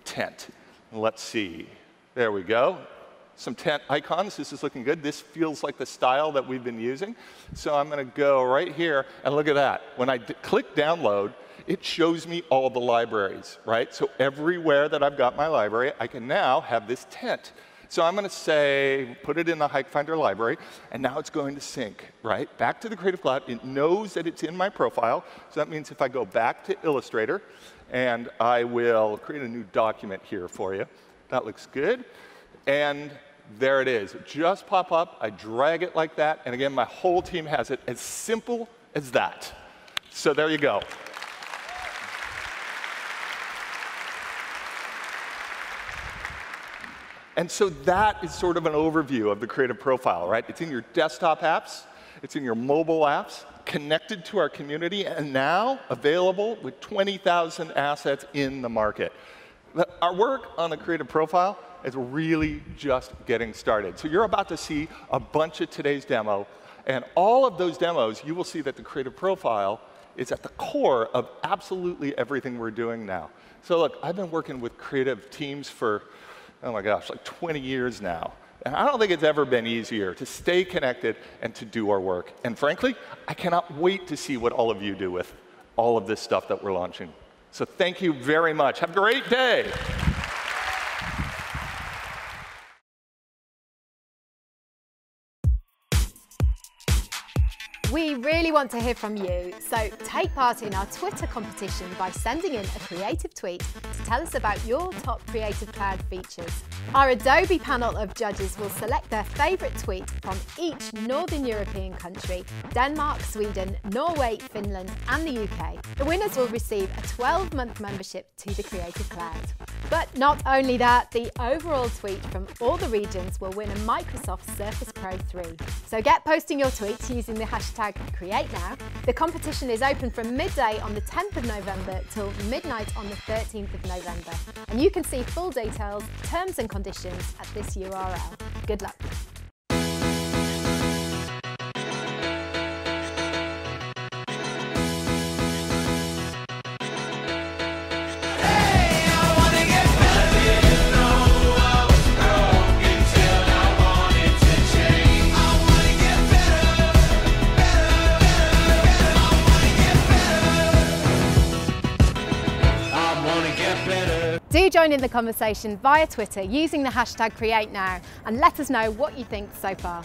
tent. Let's see. There we go. Some tent icons. This is looking good. This feels like the style that we've been using. So I'm going to go right here, and look at that. When I click download, it shows me all the libraries, right? So everywhere that I've got my library, I can now have this tent. So I'm going to say, put it in the Hike Finder library, and now it's going to sync, right? Back to the Creative Cloud. It knows that it's in my profile. So that means if I go back to Illustrator, and I will create a new document here for you. That looks good. And there it is. It just pop up. I drag it like that. And again, my whole team has it. As simple as that. So there you go. And so that is sort of an overview of the creative profile, right? It's in your desktop apps, it's in your mobile apps, connected to our community, and now available with 20,000 assets in the market. Our work on the creative profile is really just getting started. So you're about to see a bunch of today's demo, and all of those demos, you will see that the creative profile is at the core of absolutely everything we're doing now. So look, I've been working with creative teams for, oh my gosh, like 20 years now. And I don't think it's ever been easier to stay connected and to do our work. And frankly, I cannot wait to see what all of you do with all of this stuff that we're launching. So thank you very much. Have a great day. We really want to hear from you, so take part in our Twitter competition by sending in a creative tweet to tell us about your top Creative Cloud features. Our Adobe panel of judges will select their favourite tweet from each Northern European country: Denmark, Sweden, Norway, Finland and the UK. The winners will receive a 12-month membership to the Creative Cloud. But not only that, the overall tweet from all the regions will win a Microsoft Surface Pro 3. So get posting your tweets using the hashtag #CreateNow. The competition is open from midday on the 10th of November till midnight on the 13th of November. And you can see full details, terms and conditions at this URL. Good luck. Do join in the conversation via Twitter using the hashtag #CreateNow and let us know what you think so far.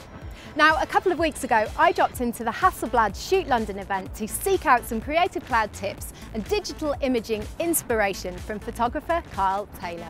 Now, a couple of weeks ago, I dropped into the Hasselblad Shoot London event to seek out some Creative Cloud tips and digital imaging inspiration from photographer Carl Taylor.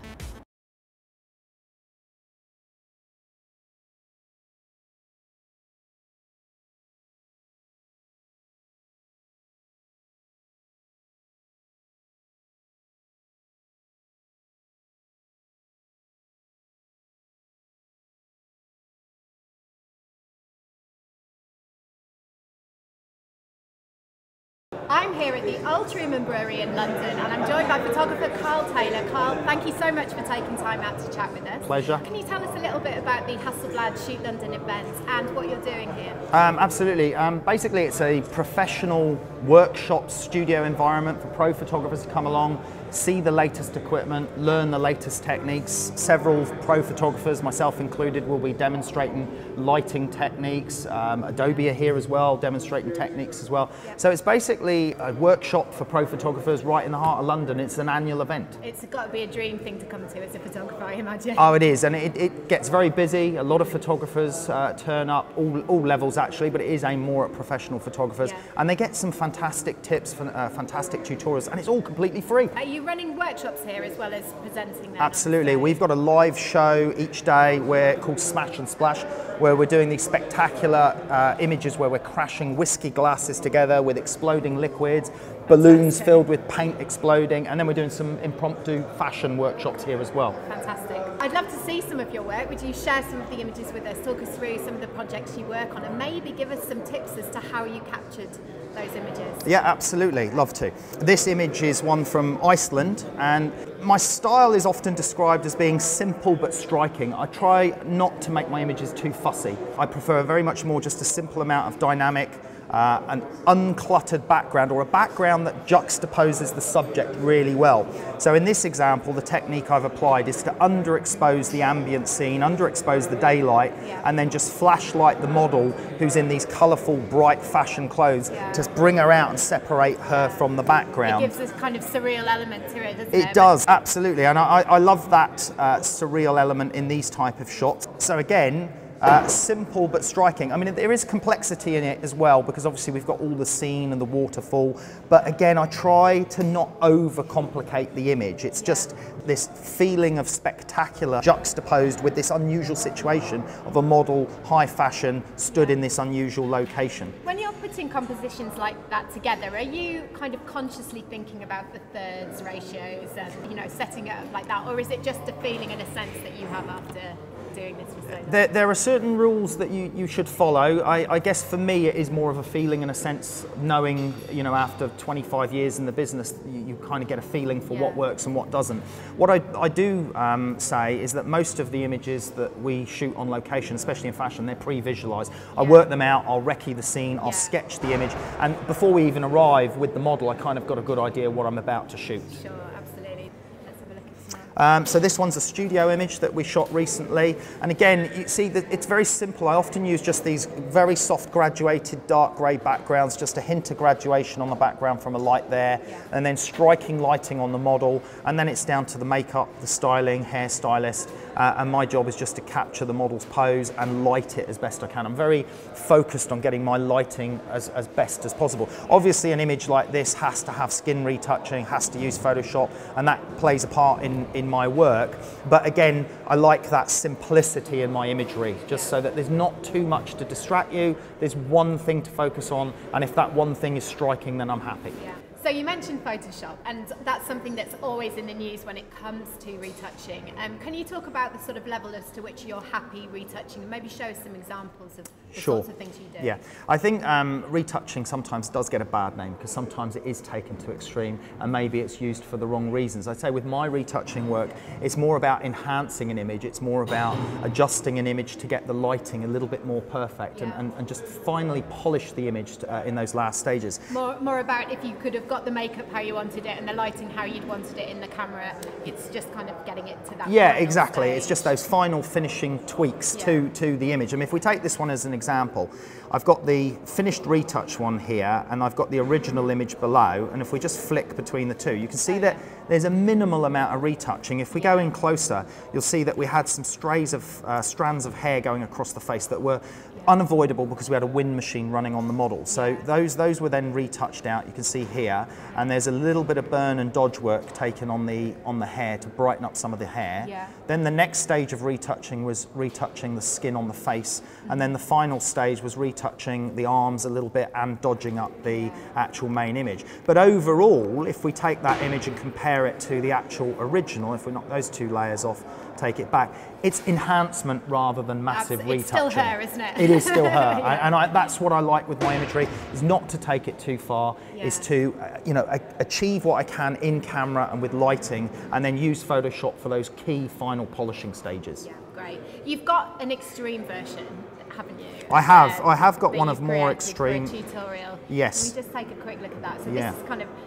I'm here at the Ultraman Brewery in London and I'm joined by photographer Carl Taylor. Carl, thank you so much for taking time out to chat with us. Pleasure. Can you tell us a little bit about the Hasselblad Shoot London event and what you're doing here? Absolutely. Basically, it's a professional workshop studio environment for pro photographers to come along, see the latest equipment, learn the latest techniques. Several pro photographers, myself included, will be demonstrating lighting techniques. Adobe are here as well, demonstrating techniques as well. Yep. So it's basically a workshop for pro photographers right in the heart of London. It's an annual event. It's got to be a dream thing to come to as a photographer, I imagine. Oh, it is, and it gets very busy. A lot of photographers turn up, all levels actually, but it is aimed more at professional photographers. Yeah. And they get some fantastic tips, fantastic tutorials, and it's all completely free. Are you running workshops here as well as presenting them? Absolutely. We've got a live show each day called Smash and Splash, where we're doing these spectacular images where we're crashing whiskey glasses together with exploding liquids, balloons filled with paint exploding, and then we're doing some impromptu fashion workshops here as well. Fantastic. I'd love to see some of your work. Would you share some of the images with us, talk us through some of the projects you work on, and maybe give us some tips as to how you captured those images? Yeah, absolutely, love to. This image is one from Iceland, and my style is often described as being simple but striking. I try not to make my images too fussy. I prefer very much more just a simple amount of dynamic, an uncluttered background, or a background that juxtaposes the subject really well. So in this example, the technique I've applied is to underexpose the ambient scene, underexpose the daylight, and then just flashlight the model who's in these colourful, bright fashion clothes to bring her out and separate her from the background. It gives this kind of surreal element to it, doesn't it? It does, absolutely, and I love that surreal element in these type of shots. So again, simple but striking. I mean, there is complexity in it as well, because obviously we've got all the scene and the waterfall, but again, I try to not overcomplicate the image. It's just this feeling of spectacular juxtaposed with this unusual situation of a model, high fashion, stood in this unusual location. When you're putting compositions like that together, are you kind of consciously thinking about the thirds ratios and, you know, setting it up like that, or is it just a feeling and a sense that you have after doing this for so long? There are certain rules that you should follow. I guess for me it is more of a feeling and a sense, knowing, you know, after 25 years in the business, you kind of get a feeling for what works and what doesn't. What I do say is that most of the images that we shoot on location, especially in fashion, they're pre-visualised. I work them out, I'll recce the scene, I'll sketch the image, and before we even arrive with the model, I kind of got a good idea what I'm about to shoot. Sure, absolutely. Let's have a look at some more. So this one's a studio image that we shot recently, and again, you see that it's very simple. I often use just these very soft graduated dark grey backgrounds, just a hint of graduation on the background from a light there, and then striking lighting on the model, and then it's down to the makeup, the styling, hairstylist, and my job is just to capture the model's pose and light it as best I can. I'm very focused on getting my lighting as best as possible. Obviously an image like this has to have skin retouching, has to use Photoshop, and that plays a part in my work, but again, I like that simplicity in my imagery, just so that there's not too much to distract you, there's one thing to focus on, and if that one thing is striking, then I'm happy. Yeah. So you mentioned Photoshop, and that's something that's always in the news when it comes to retouching. Can you talk about the sort of level as to which you're happy retouching, and maybe show us some examples of the sorts of things you do? Yeah, I think retouching sometimes does get a bad name, because sometimes it is taken to extreme, and maybe it's used for the wrong reasons. I'd say with my retouching work, it's more about enhancing an image, it's more about adjusting an image to get the lighting a little bit more perfect, and just finally polish the image in those last stages. More about if you could have got the makeup how you wanted it and the lighting how you'd wanted it in the camera, it's just kind of getting it to that. Yeah, exactly. Stage. It's just those final finishing tweaks to the image. I mean, if we take this one as an example, I've got the finished retouch one here, and I've got the original image below, and if we just flick between the two, you can see that there's a minimal amount of retouching. If we go in closer, you'll see that we had some strands of hair going across the face that were unavoidable because we had a wind machine running on the model. So those were then retouched out, you can see here, and there's a little bit of burn and dodge work taken on the hair to brighten up some of the hair. Yeah. Then the next stage of retouching was retouching the skin on the face, and then the final stage was retouching the arms a little bit and dodging up the actual main image. But overall, if we take that image and compare it to the actual original, if we knock those two layers off, take it back, it's enhancement rather than massive retouching. It's still her, isn't it? It is still her, and that's what I like with my imagery, is not to take it too far, is to achieve what I can in camera and with lighting, and then use Photoshop for those key final polishing stages. Yeah, great. You've got an extreme version, haven't you? I have got one of more extreme. For a tutorial. Yes. Can we just take a quick look at that? So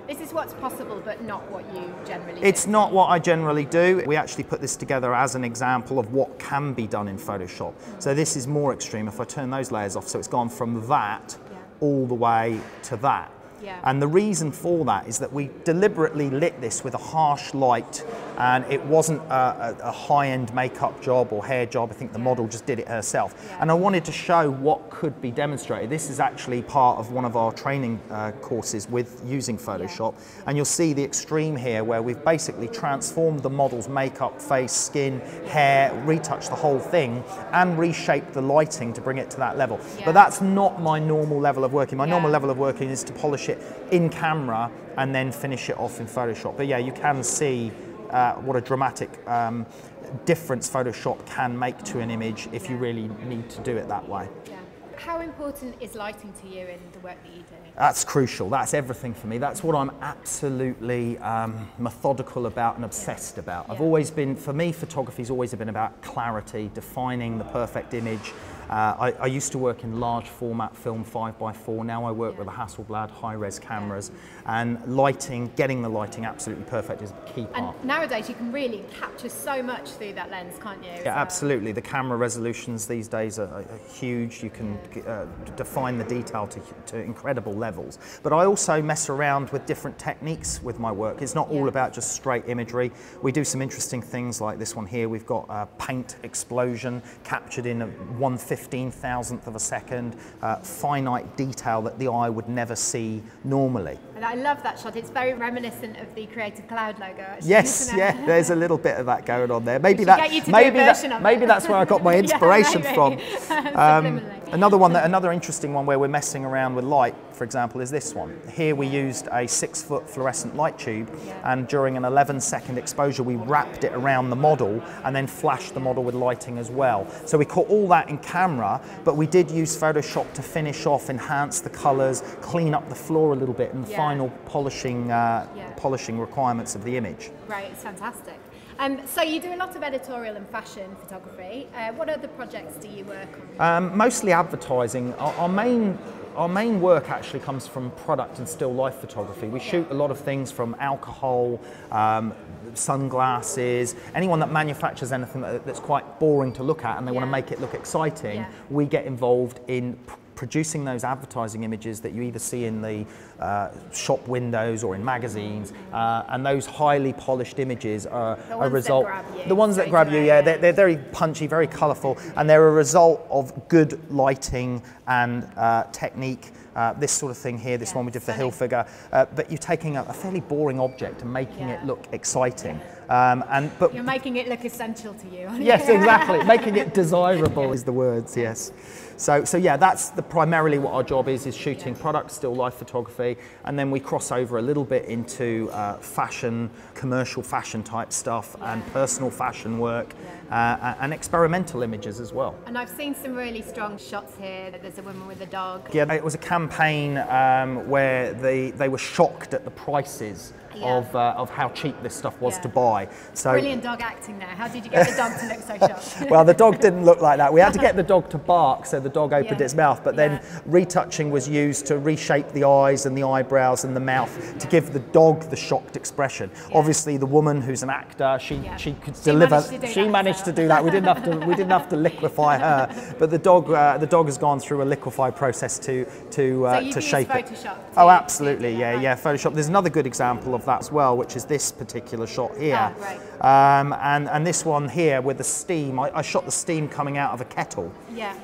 this is what's possible, but not what you generally do. It's not what I generally do. We actually put this together as an example of what can be done in Photoshop. So this is more extreme. If I turn those layers off, so it's gone from that all the way to that. Yeah. And the reason for that is that we deliberately lit this with a harsh light, and it wasn't a high-end makeup job or hair job. I think the model just did it herself. Yeah. And I wanted to show what could be demonstrated. This is actually part of one of our training courses with using Photoshop. Yeah. And you'll see the extreme here where we've basically transformed the model's makeup, face, skin, hair, retouched the whole thing, and reshaped the lighting to bring it to that level. Yeah. But that's not my normal level of working. My normal level of working is to polish it in camera and then finish it off in Photoshop. But yeah, you can see what a dramatic difference Photoshop can make to an image if you really need to do it that way. Yeah. How important is lighting to you in the work that you do? That's crucial. That's everything for me. That's what I'm absolutely methodical about and obsessed about. I've always been, for me, photography's always been about clarity, defining the perfect image, I used to work in large format film 5x4. Now I work with the Hasselblad high-res cameras, and lighting, getting the lighting absolutely perfect is a key part. And nowadays you can really capture so much through that lens, can't you? Yeah, absolutely. The camera resolutions these days are huge. You can define the detail to incredible levels. But I also mess around with different techniques with my work. It's not all about just straight imagery. We do some interesting things like this one here. We've got a paint explosion captured in a 1/15,000th of a second, finite detail that the eye would never see normally. And I love that shot. It's very reminiscent of the Creative Cloud logo, actually. Yes, yeah, there's a little bit of that going on there. Maybe that's where I got my inspiration from. Another interesting one where we're messing around with light, for example, is this one. Here we used a 6-foot fluorescent light tube, and during an 11-second exposure we wrapped it around the model and then flashed the model with lighting as well. So we caught all that in camera, but we did use Photoshop to finish off, enhance the colours, clean up the floor a little bit, and the final polishing requirements of the image. Right, it's fantastic. So you do a lot of editorial and fashion photography. What other projects do you work on? Mostly advertising. Our main work actually comes from product and still life photography. We shoot a lot of things from alcohol, sunglasses, anyone that manufactures anything that's quite boring to look at and they want to make it look exciting, we get involved in producing those advertising images that you either see in the shop windows or in magazines, and those highly polished images are a result. The ones that grab you, yeah, they're very punchy, very colourful, and they're a result of good lighting and technique. This sort of thing here, this one we did for Hill Figure, but you're taking a fairly boring object and making it look exciting. But you're making it look essential to you. Yes, exactly. Making it desirable is the words, yes. So yeah, that's primarily what our job is shooting product, still life photography, and then we cross over a little bit into fashion, commercial fashion type stuff, and personal fashion work, and experimental images as well. And I've seen some really strong shots here. There's a woman with a dog. Yeah, it was a campaign where they were shocked at the prices of how cheap this stuff was to buy. So brilliant dog acting there. How did you get the dog to look so shocked? Well, the dog didn't look like that. We had to get the dog to bark, so the dog opened its mouth, but then retouching was used to reshape the eyes and the eyebrows and the mouth to give the dog the shocked expression. Obviously, the woman who's an actor, she could deliver. She managed to do that. We didn't have to liquefy her, but the dog has gone through a liquefy process to shape it. Photoshop. Oh, absolutely, yeah, Photoshop. There's another good example of that as well, which is this particular shot here. And this one here with the steam. I shot the steam coming out of a kettle.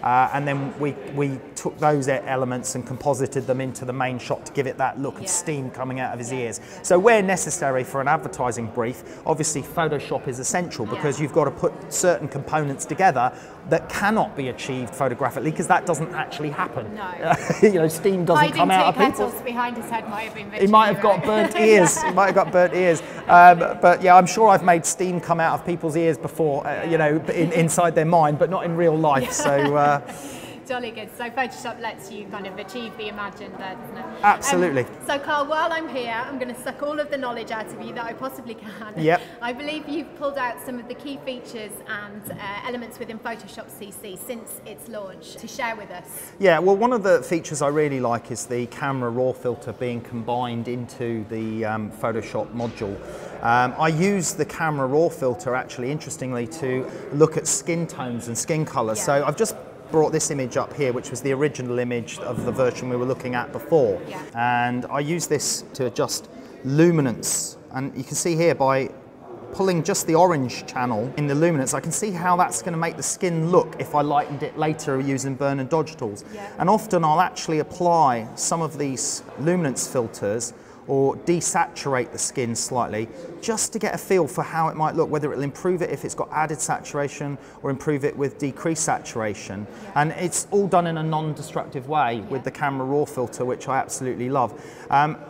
And then we took those elements and composited them into the main shot to give it that look of steam coming out of his ears. So where necessary for an advertising brief, obviously Photoshop is essential because you've got to put certain components together that cannot be achieved photographically because that doesn't actually happen. No. You know, steam doesn't come out of people. Kettles behind his head might have been He might have got burnt ears. He might have got burnt ears. But yeah, I'm sure I've made steam come out of people's ears before, you know, inside their mind, but not in real life. So. Jolly good. So Photoshop lets you kind of achieve the imagined there, doesn't it? Absolutely. So Carl, while I'm here, I'm going to suck all of the knowledge out of you that I possibly can. Yep. I believe you've pulled out some of the key features and elements within Photoshop CC since its launch to share with us. Yeah, well, one of the features I really like is the camera raw filter being combined into the Photoshop module. I use the camera raw filter actually, interestingly, to look at skin tones and skin colours. So I've just brought this image up here, which was the original image of the version we were looking at before. And I use this to adjust luminance. And you can see here by pulling just the orange channel in the luminance, I can see how that's going to make the skin look if I lightened it later using burn and dodge tools. And often I'll actually apply some of these luminance filters or desaturate the skin slightly just to get a feel for how it might look, whether it'll improve it if it's got added saturation or improve it with decreased saturation. And it's all done in a non-destructive way with the camera raw filter, which I absolutely love.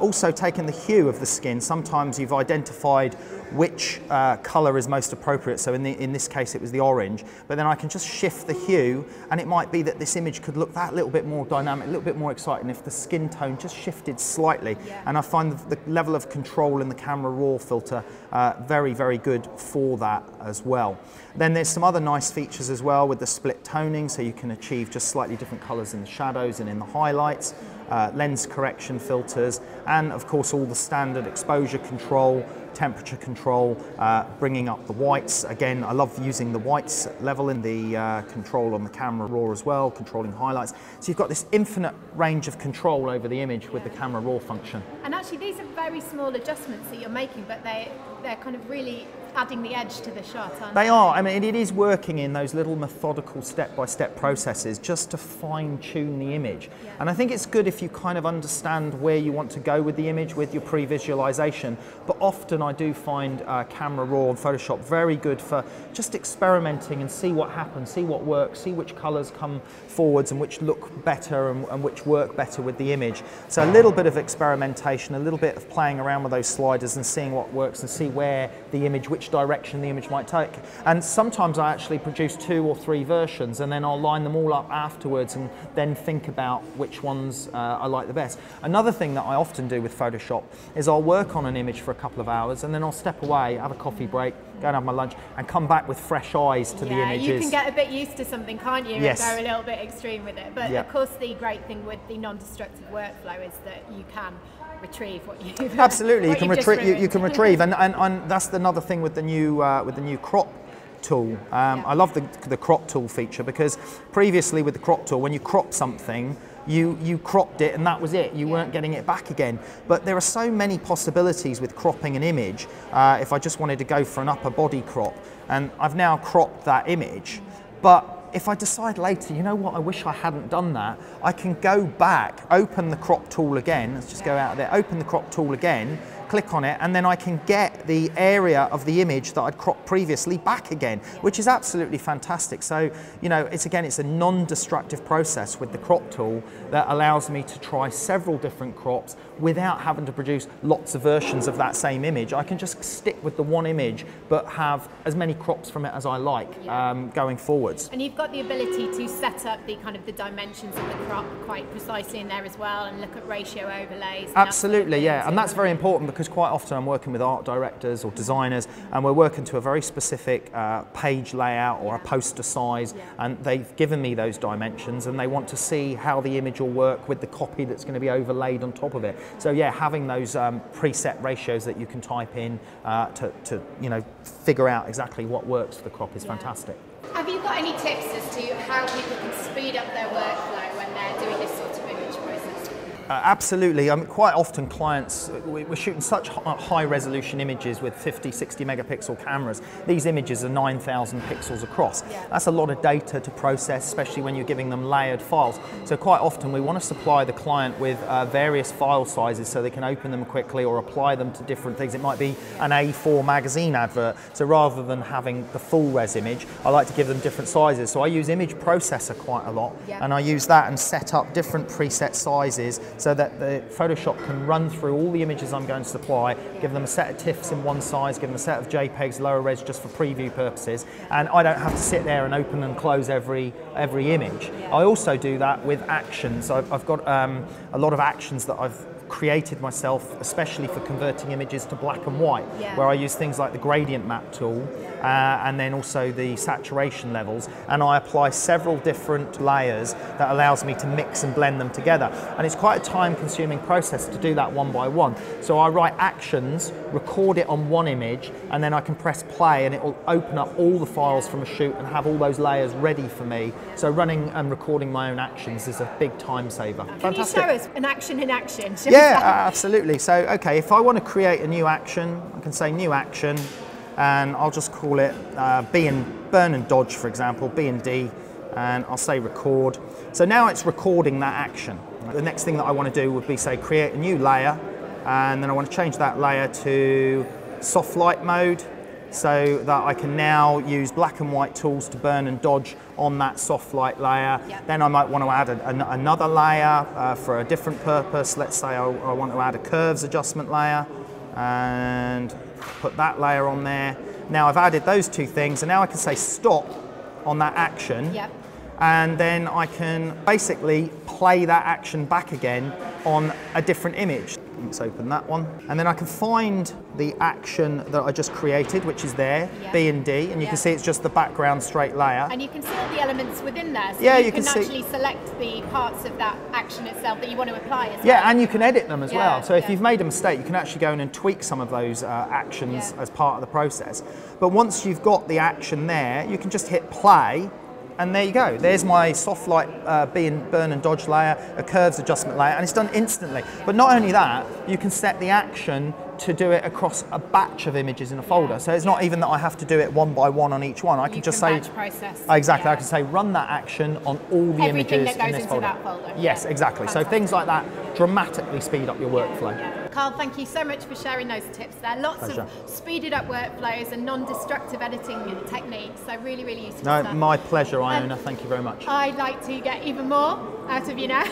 Also taking the hue of the skin, sometimes you've identified which colour is most appropriate, so in this case it was the orange, but then I can just shift the hue and it might be that this image could look that little bit more dynamic, a little bit more exciting if the skin tone just shifted slightly. And I find the level of control in the camera raw filter editor, very, very good for that as well. Then there's some other nice features as well with the split toning, so you can achieve just slightly different colors in the shadows and in the highlights, lens correction filters, and of course all the standard exposure control, temperature control, bringing up the whites. Again, I love using the whites level in the control on the camera raw as well, controlling highlights. So you've got this infinite range of control over the image with the camera raw function. And actually these are very small adjustments that you're making, but they're kind of really adding the edge to the shot, aren't they? They are. I mean, it is working in those little methodical step-by-step processes just to fine-tune the image. Yeah. And I think it's good if you kind of understand where you want to go with the image with your pre-visualization. But often I do find Camera Raw and Photoshop very good for just experimenting and see what happens, see what works, see which colors come forwards and which look better and which work better with the image. So a little bit of experimentation, a little bit of playing around with those sliders and seeing what works and see where the image, which direction the image might take. And sometimes I actually produce 2 or 3 versions and then I'll line them all up afterwards and then think about which ones I like the best. Another thing that I often do with Photoshop is I'll work on an image for a couple of hours and then I'll step away, have a coffee break, go and have my lunch and come back with fresh eyes to the images. You can get a bit used to something, can't you? Yes. And go a little bit extreme with it. But of course the great thing with the non-destructive workflow is that you can retrieve what you've absolutely what you can retrieve and that's another thing with the new crop tool. I love the crop tool feature because previously with the crop tool, when you crop something, you cropped it and that was it. You weren't getting it back again. But there are so many possibilities with cropping an image. If I just wanted to go for an upper body crop, and I've now cropped that image, but if I decide later, you know what, I wish I hadn't done that, I can go back, open the crop tool again, let's just go out of there, open the crop tool again, click on it, and then I can get the area of the image that I'd cropped previously back again, which is absolutely fantastic. So, you know, it's a non-destructive process with the crop tool that allows me to try several different crops without having to produce lots of versions of that same image. I can just stick with the one image, but have as many crops from it as I like going forwards. And you've got the ability to set up the kind of the dimensions of the crop quite precisely in there as well, and look at ratio overlays. Absolutely, yeah, and that's very important because quite often I'm working with art directors or designers and we're working to a very specific page layout or a poster size, and they've given me those dimensions and they want to see how the image will work with the copy that's going to be overlaid on top of it. So yeah, having those preset ratios that you can type in to you know, figure out exactly what works for the crop is fantastic. Have you got any tips as to how people can speed up their workflow when they're doing this sort of image process? Absolutely. Quite often clients, we're shooting such high resolution images with 50, 60 megapixel cameras. These images are 9,000 pixels across. That's a lot of data to process, especially when you're giving them layered files. So quite often we want to supply the client with various file sizes so they can open them quickly or apply them to different things. It might be an A4 magazine advert. So rather than having the full res image, I like to give them different sizes. So I use image processor quite a lot, and I use that and set up different preset sizes so that the Photoshop can run through all the images I'm going to supply, give them a set of TIFFs in one size, give them a set of JPEGs, lower res just for preview purposes, and I don't have to sit there and open and close every image. I also do that with actions. I've got a lot of actions that I've created myself, especially for converting images to black and white, where I use things like the gradient map tool and then also the saturation levels, and I apply several different layers that allows me to mix and blend them together. And it's quite a time-consuming process to do that one by one. So I write actions, record it on one image, and then I can press play and it will open up all the files from a shoot and have all those layers ready for me. So running and recording my own actions is a big time saver. Can you show us an action in action? Yeah, absolutely. So, okay, if I want to create a new action, I can say new action, and I'll just call it burn and dodge, for example, B and D, and I'll say record. So now it's recording that action. The next thing that I want to do would be, say, create a new layer, and then I want to change that layer to soft light mode, so that I can now use black and white tools to burn and dodge on that soft light layer. Then I might want to add another layer for a different purpose. Let's say I want to add a curves adjustment layer and put that layer on there. Now I've added those two things, and now I can say stop on that action. And then I can basically play that action back again on a different image. Let's open that one. And then I can find the action that I just created, which is there, B and D, and you can see it's just the background straight layer. And you can see all the elements within there, so yeah, you can see, actually select the parts of that action itself that you want to apply as well. Yeah, and you can edit them as well. So if you've made a mistake, you can actually go in and tweak some of those actions as part of the process. But once you've got the action there, you can just hit play, and there you go. There's my soft light burn and dodge layer, a curves adjustment layer, and it's done instantly. But not only that, you can set the action to do it across a batch of images in a folder. So it's not even that I have to do it one by one on each one. I can just say, batch process. Exactly, I can say run that action on all the Everything images that goes in this into folder. that folder. Yes, exactly. Fantastic. So things like that dramatically speed up your workflow. Carl, thank you so much for sharing those tips there. Lots Pleasure. of speeded up workflows and non-destructive editing techniques, so really, really useful No, stuff. my pleasure, Iona. Thank you very much. I'd like to get even more out of you now.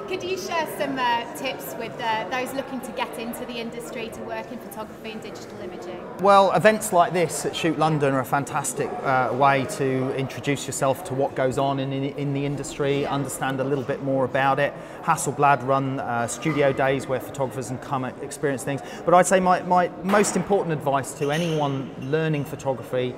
Could you share some tips with those looking to get into the industry to work in photography and digital imaging? Well, events like this at Shoot London are a fantastic way to introduce yourself to what goes on in the industry, understand a little bit more about it. Hasselblad run studio days where photographers can come and experience things. But I'd say my most important advice to anyone learning photography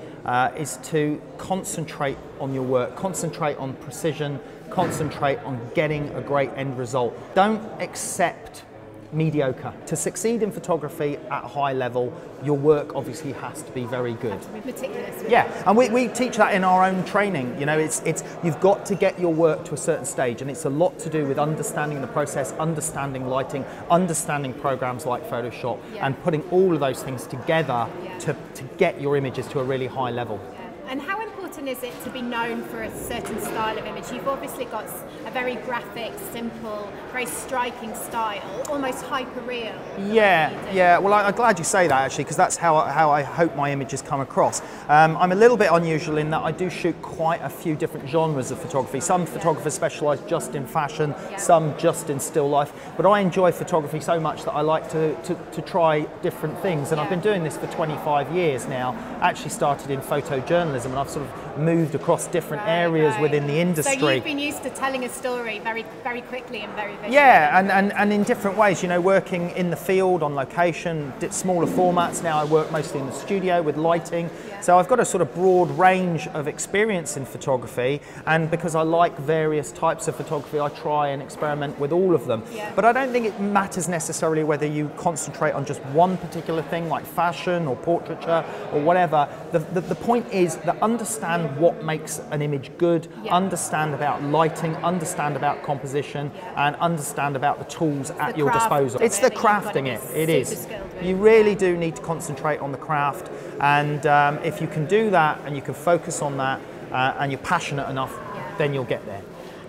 is to concentrate on your work, concentrate on precision, concentrate on getting a great end result. Don't accept mediocre. To succeed in photography at a high level, your work obviously has to be very good. To be meticulous. Yeah, and we teach that in our own training. You know, it's you've got to get your work to a certain stage, and it's a lot to do with understanding the process, understanding lighting, understanding programs like Photoshop, and putting all of those things together to get your images to a really high level. And how important is it to be known for a certain style of image? You've obviously got a very graphic, simple, very striking style, almost hyper-real. Yeah. Well, I'm glad you say that actually, because that's how I hope my images come across. I'm a little bit unusual in that I do shoot quite a few different genres of photography. Some photographers specialise just in fashion, some just in still life. But I enjoy photography so much that I like to try different things. And I've been doing this for 25 years now. Actually started in photojournalism, and I've sort of moved across different areas within the industry. So you've been used to telling a story very, very quickly and very visually. Yeah, and in different ways, you know, working in the field, on location, smaller formats. Now I work mostly in the studio with lighting. So I've got a sort of broad range of experience in photography, and because I like various types of photography, I try and experiment with all of them. But I don't think it matters necessarily whether you concentrate on just one particular thing like fashion or portraiture or whatever. The point is that understand what makes an image good, understand about lighting, understand about composition, and understand about the tools at your disposal. It's the crafting it is. You really do need to concentrate on the craft, and if you can do that and you can focus on that and you're passionate enough, then you'll get there.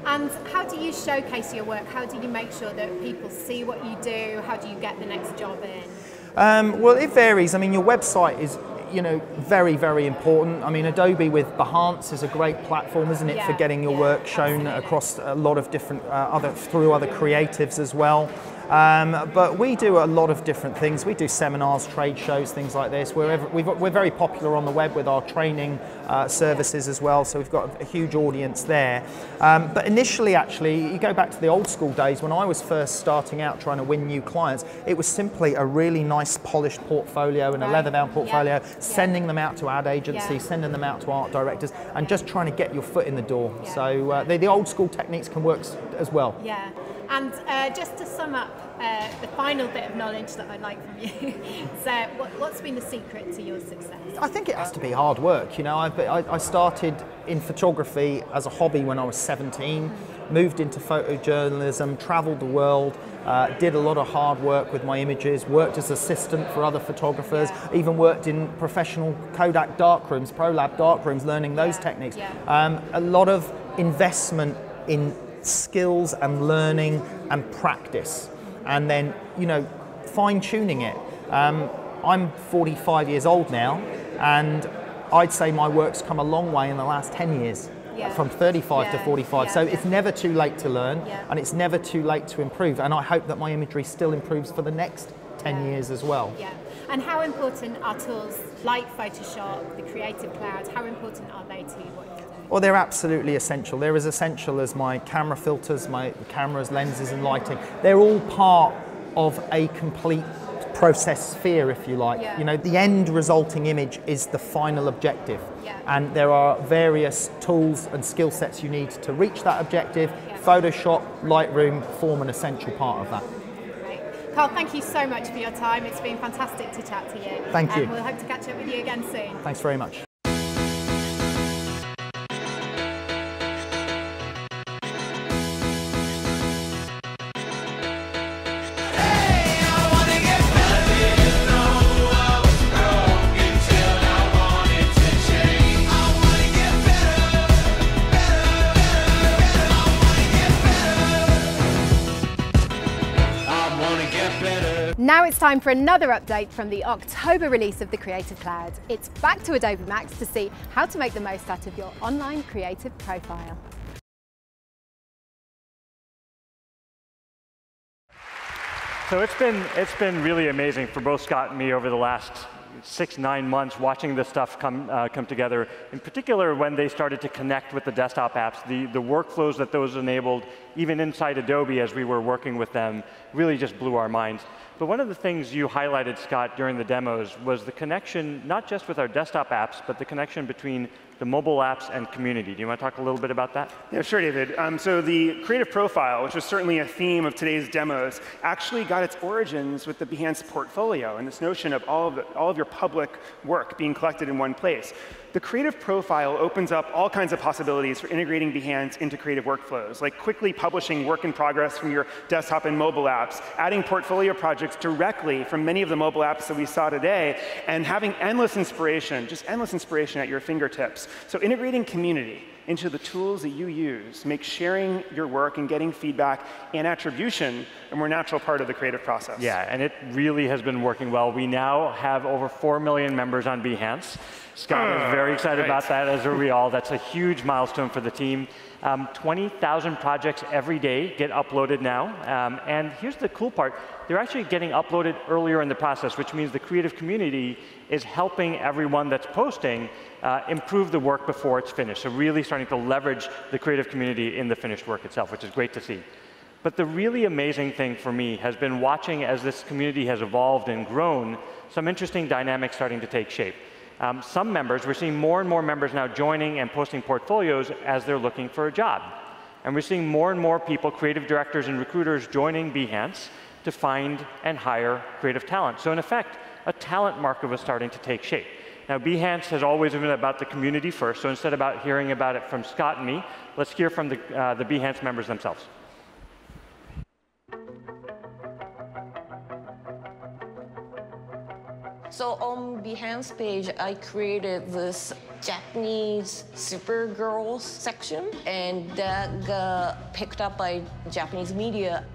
And how do you showcase your work? How do you make sure that people see what you do? How do you get the next job in? Well, it varies. I mean, your website is, you know, very, very important. I mean, Adobe with Behance is a great platform, isn't it, for getting your work shown across a lot of different through other creatives as well. But we do a lot of different things. We do seminars, trade shows, things like this. We're very popular on the web with our training services as well, so we've got a huge audience there. But initially, actually, you go back to the old school days when I was first starting out trying to win new clients, it was simply a really nice polished portfolio and a leather-bound portfolio, sending them out to ad agencies, sending them out to art directors, and just trying to get your foot in the door. So the old school techniques can work as well. Yeah. And just to sum up the final bit of knowledge that I'd like from you, so what's been the secret to your success? I think it has to be hard work. You know, I started in photography as a hobby when I was 17, moved into photojournalism, travelled the world, did a lot of hard work with my images, worked as assistant for other photographers, even worked in professional Kodak darkrooms, ProLab darkrooms, learning those techniques. A lot of investment in skills and learning and practice, and then, you know, fine-tuning it. I'm 45 years old now, and I'd say my work's come a long way in the last 10 years, from 35 to 45. So it's never too late to learn, and it's never too late to improve. And I hope that my imagery still improves for the next 10 years as well. And how important are tools like Photoshop, the Creative Cloud, how important are they to what you're doing? Well, they're absolutely essential. They're as essential as my camera filters, my cameras, lenses, and lighting. They're all part of a complete process sphere, if you like. Yeah. You know, the end resulting image is the final objective. Yeah. And there are various tools and skill sets you need to reach that objective. Yeah. Photoshop, Lightroom form an essential part of that. Great. Carl, thank you so much for your time. It's been fantastic to chat to you. Thank you. And we'll hope to catch up with you again soon. Thanks very much. Now it's time for another update from the October release of the Creative Cloud. It's back to Adobe MAX to see how to make the most out of your online creative profile. So it's been really amazing for both Scott and me over the last 6-9 months watching this stuff come together. In particular, when they started to connect with the desktop apps, the workflows that those enabled, even inside Adobe as we were working with them, really just blew our minds. But one of the things you highlighted, Scott, during the demos was the connection, not just with our desktop apps, but the connection between the mobile apps and community. Do you want to talk a little bit about that? Yeah, sure, David. So the creative profile, which was certainly a theme of today's demos, actually got its origins with the Behance portfolio and this notion of all of your public work being collected in one place. The creative profile opens up all kinds of possibilities for integrating Behance into creative workflows, like quickly publishing work in progress from your desktop and mobile apps, adding portfolio projects directly from many of the mobile apps that we saw today, and having endless inspiration, just endless inspiration at your fingertips. So integrating community into the tools that you use makes sharing your work and getting feedback and attribution a more natural part of the creative process. Yeah, and it really has been working well. We now have over 4 million members on Behance. Scott is very excited about that, as are we all. That's a huge milestone for the team. 20,000 projects every day get uploaded now. And here's the cool part. They're actually getting uploaded earlier in the process, which means the creative community is helping everyone that's posting improve the work before it's finished. So really starting to leverage the creative community in the finished work itself, which is great to see. But the really amazing thing for me has been watching as this community has evolved and grown, some interesting dynamics starting to take shape. Some members, we're seeing more and more members now joining and posting portfolios as they're looking for a job. And we're seeing more and more people, creative directors and recruiters, joining Behance to find and hire creative talent. So in effect, a talent market was starting to take shape. Now, Behance has always been about the community first, so instead of hearing about it from Scott and me, let's hear from the Behance members themselves. So on Behance page, I created this Japanese Supergirls section, and that got picked up by Japanese media.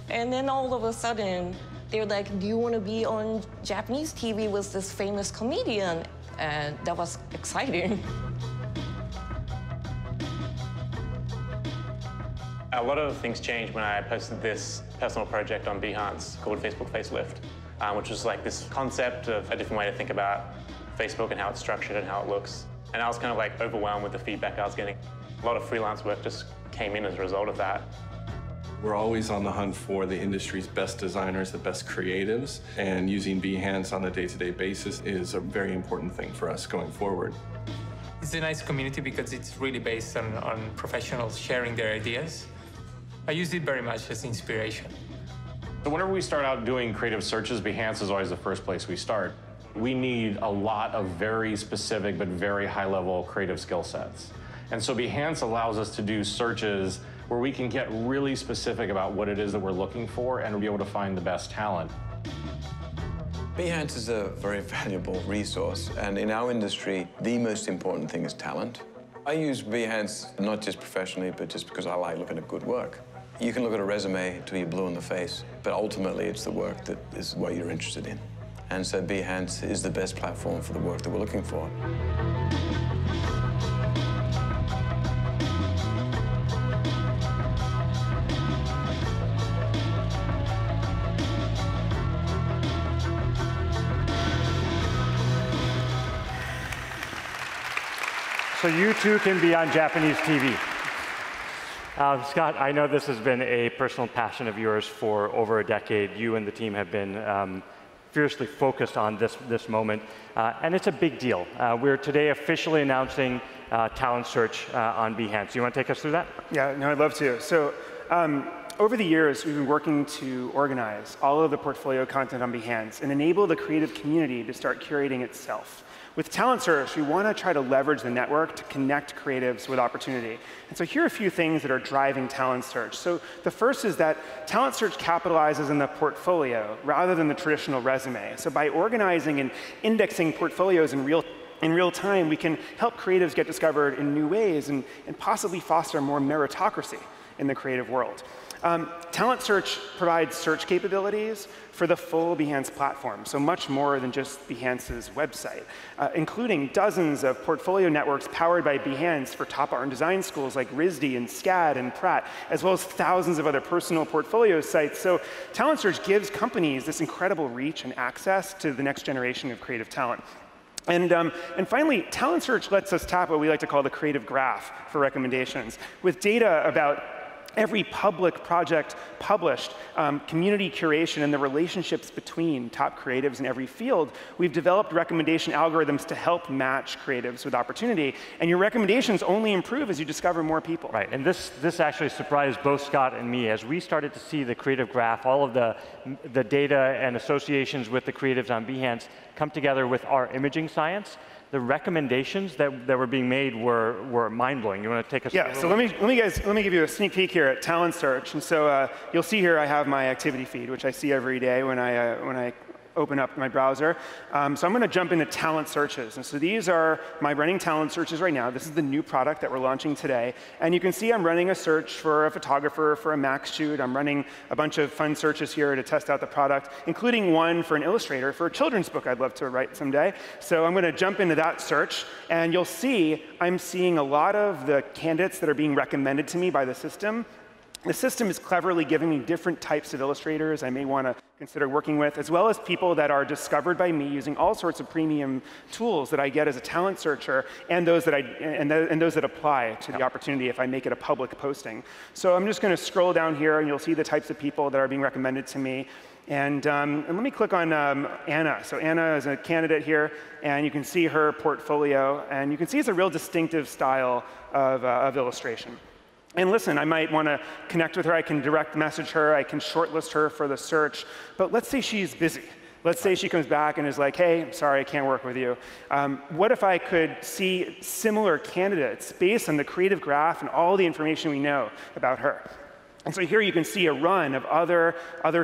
And then all of a sudden, they're like, do you want to be on Japanese TV with this famous comedian? And that was exciting. A lot of things changed when I posted this personal project on Behance called Facebook Facelift, which was like this concept of a different way to think about Facebook and how it's structured and how it looks. And I was kind of like overwhelmed with the feedback I was getting. A lot of freelance work just came in as a result of that. We're always on the hunt for the industry's best designers, the best creatives, and using Behance on a day-to-day basis is a very important thing for us going forward. It's a nice community because it's really based on professionals sharing their ideas. I use it very much as inspiration. So whenever we start out doing creative searches, Behance is always the first place we start. We need a lot of very specific but very high-level creative skill sets. And so Behance allows us to do searches where we can get really specific about what it is that we're looking for and be able to find the best talent. Behance is a very valuable resource, and in our industry, the most important thing is talent. I use Behance not just professionally, but just because I like looking at good work. You can look at a resume till you're blue in the face, but ultimately it's the work that is what you're interested in. And so Behance is the best platform for the work that we're looking for. So you too can be on Japanese TV. Scott, I know this has been a personal passion of yours for over a decade. You and the team have been fiercely focused on this moment, and it's a big deal. We're today officially announcing Talent Search on Behance. You want to take us through that? Yeah, no, I'd love to. So over the years, we've been working to organize all of the portfolio content on Behance and enable the creative community to start curating itself. With Talent Search, we want to try to leverage the network to connect creatives with opportunity. And so here are a few things that are driving Talent Search. So the first is that Talent Search capitalizes on the portfolio rather than the traditional resume. So by organizing and indexing portfolios in real time, we can help creatives get discovered in new ways and possibly foster more meritocracy in the creative world. Talent Search provides search capabilities for the full Behance platform, so much more than just Behance's website, including dozens of portfolio networks powered by Behance for top art and design schools like RISD and SCAD and Pratt, as well as thousands of other personal portfolio sites. So Talent Search gives companies this incredible reach and access to the next generation of creative talent. And finally, Talent Search lets us tap what we like to call the creative graph for recommendations. With data about every public project published, community curation, and the relationships between top creatives in every field, we've developed recommendation algorithms to help match creatives with opportunity. And your recommendations only improve as you discover more people. Right, and this actually surprised both Scott and me as we started to see the creative graph, all of the data and associations with the creatives on Behance come together with our imaging science. The recommendations that were being made were mind-blowing. You want to take us? Yeah. So let me give you a sneak peek here at Talent Search. And so you'll see here I have my activity feed, which I see every day when I open up my browser. So I'm going to jump into talent searches. And so these are my running talent searches right now. This is the new product that we're launching today. And you can see I'm running a search for a photographer for a Max shoot. I'm running a bunch of fun searches here to test out the product, including one for an illustrator for a children's book I'd love to write someday. So I'm going to jump into that search. And you'll see I'm seeing a lot of the candidates that are being recommended to me by the system. The system is cleverly giving me different types of illustrators I may want to consider working with, as well as people that are discovered by me using all sorts of premium tools that I get as a talent searcher, and those that apply to the opportunity if I make it a public posting. So I'm just going to scroll down here, and you'll see the types of people that are being recommended to me. And let me click on Anna. So Anna is a candidate here, and you can see her portfolio, and you can see it's a real distinctive style of illustration. And listen, I might want to connect with her. I can direct message her. I can shortlist her for the search. But let's say she's busy. Let's say she comes back and is like, hey, I'm sorry, I can't work with you. What if I could see similar candidates based on the creative graph and all the information we know about her? And so here you can see a run of other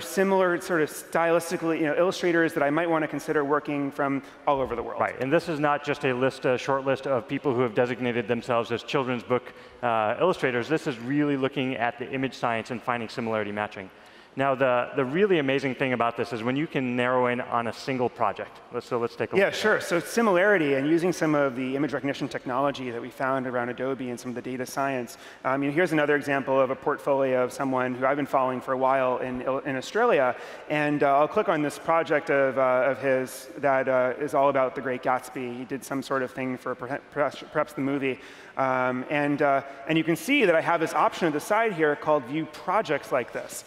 similar sort of stylistically, illustrators that I might want to consider working from all over the world. Right, and this is not just a short list of people who have designated themselves as children's book illustrators. This is really looking at the image science and finding similarity matching. Now, the really amazing thing about this is when you can narrow in on a single project. So let's take a look. Yeah, sure. So similarity and using some of the image recognition technology that we found around Adobe and some of the data science. Here's another example of a portfolio of someone who I've been following for a while in Australia. And I'll click on this project of his that is all about The Great Gatsby. He did some sort of thing for perhaps the movie. And you can see that I have this option at the side here called View Projects Like This.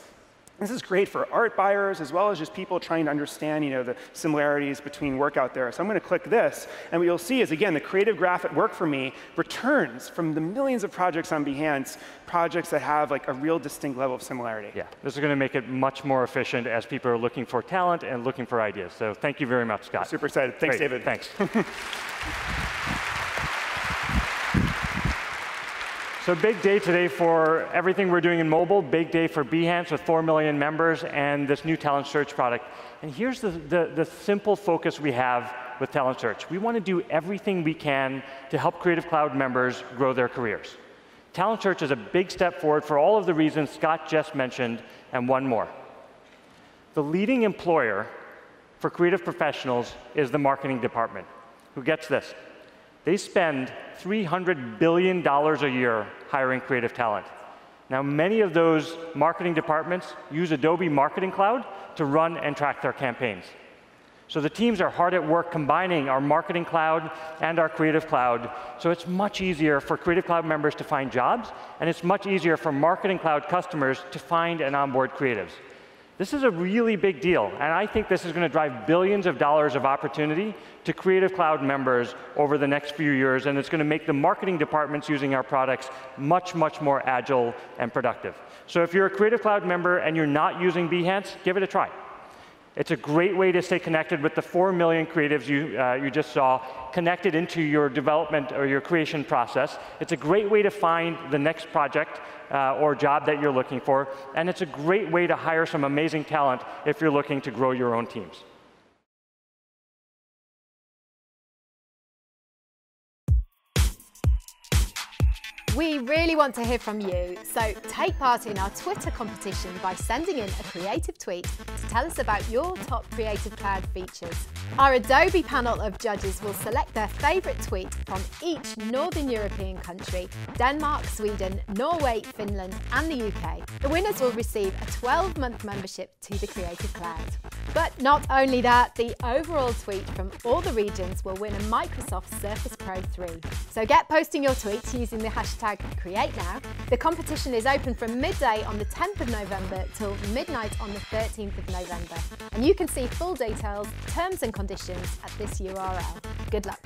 This is great for art buyers as well as just people trying to understand, the similarities between work out there. So I'm going to click this, and what you'll see is, again, the creative graph at work for me returns from the millions of projects on Behance, projects that have like a real distinct level of similarity. Yeah, this is going to make it much more efficient as people are looking for talent and looking for ideas. So thank you very much, Scott. Super excited. Thanks, Great. David. Thanks. So big day today for everything we're doing in mobile, big day for Behance with 4 million members and this new Talent Search product. And here's the simple focus we have with Talent Search. We want to do everything we can to help Creative Cloud members grow their careers. Talent Search is a big step forward for all of the reasons Scott just mentioned, and one more. The leading employer for creative professionals is the marketing department. Who gets this? They spend $300 billion a year hiring creative talent. Now, many of those marketing departments use Adobe Marketing Cloud to run and track their campaigns. So the teams are hard at work combining our Marketing Cloud and our Creative Cloud. So it's much easier for Creative Cloud members to find jobs, and it's much easier for Marketing Cloud customers to find and onboard creatives. This is a really big deal, and I think this is going to drive billions of dollars of opportunity to Creative Cloud members over the next few years, and it's going to make the marketing departments using our products much, much more agile and productive. So if you're a Creative Cloud member and you're not using Behance, give it a try. It's a great way to stay connected with the 4 million creatives you just saw, connected into your development or your creation process. It's a great way to find the next project or job that you're looking for, and it's a great way to hire some amazing talent if you're looking to grow your own teams. We really want to hear from you, so take part in our Twitter competition by sending in a creative tweet to tell us about your top Creative Cloud features. Our Adobe panel of judges will select their favourite tweet from each Northern European country, Denmark, Sweden, Norway, Finland and the UK. The winners will receive a 12-month membership to the Creative Cloud. But not only that, the overall tweet from all the regions will win a Microsoft Surface Pro 3. So get posting your tweets using the hashtag #CreateNow. The competition is open from midday on the 10th of November till midnight on the 13th of November. And you can see full details, terms and conditions at this URL. Good luck.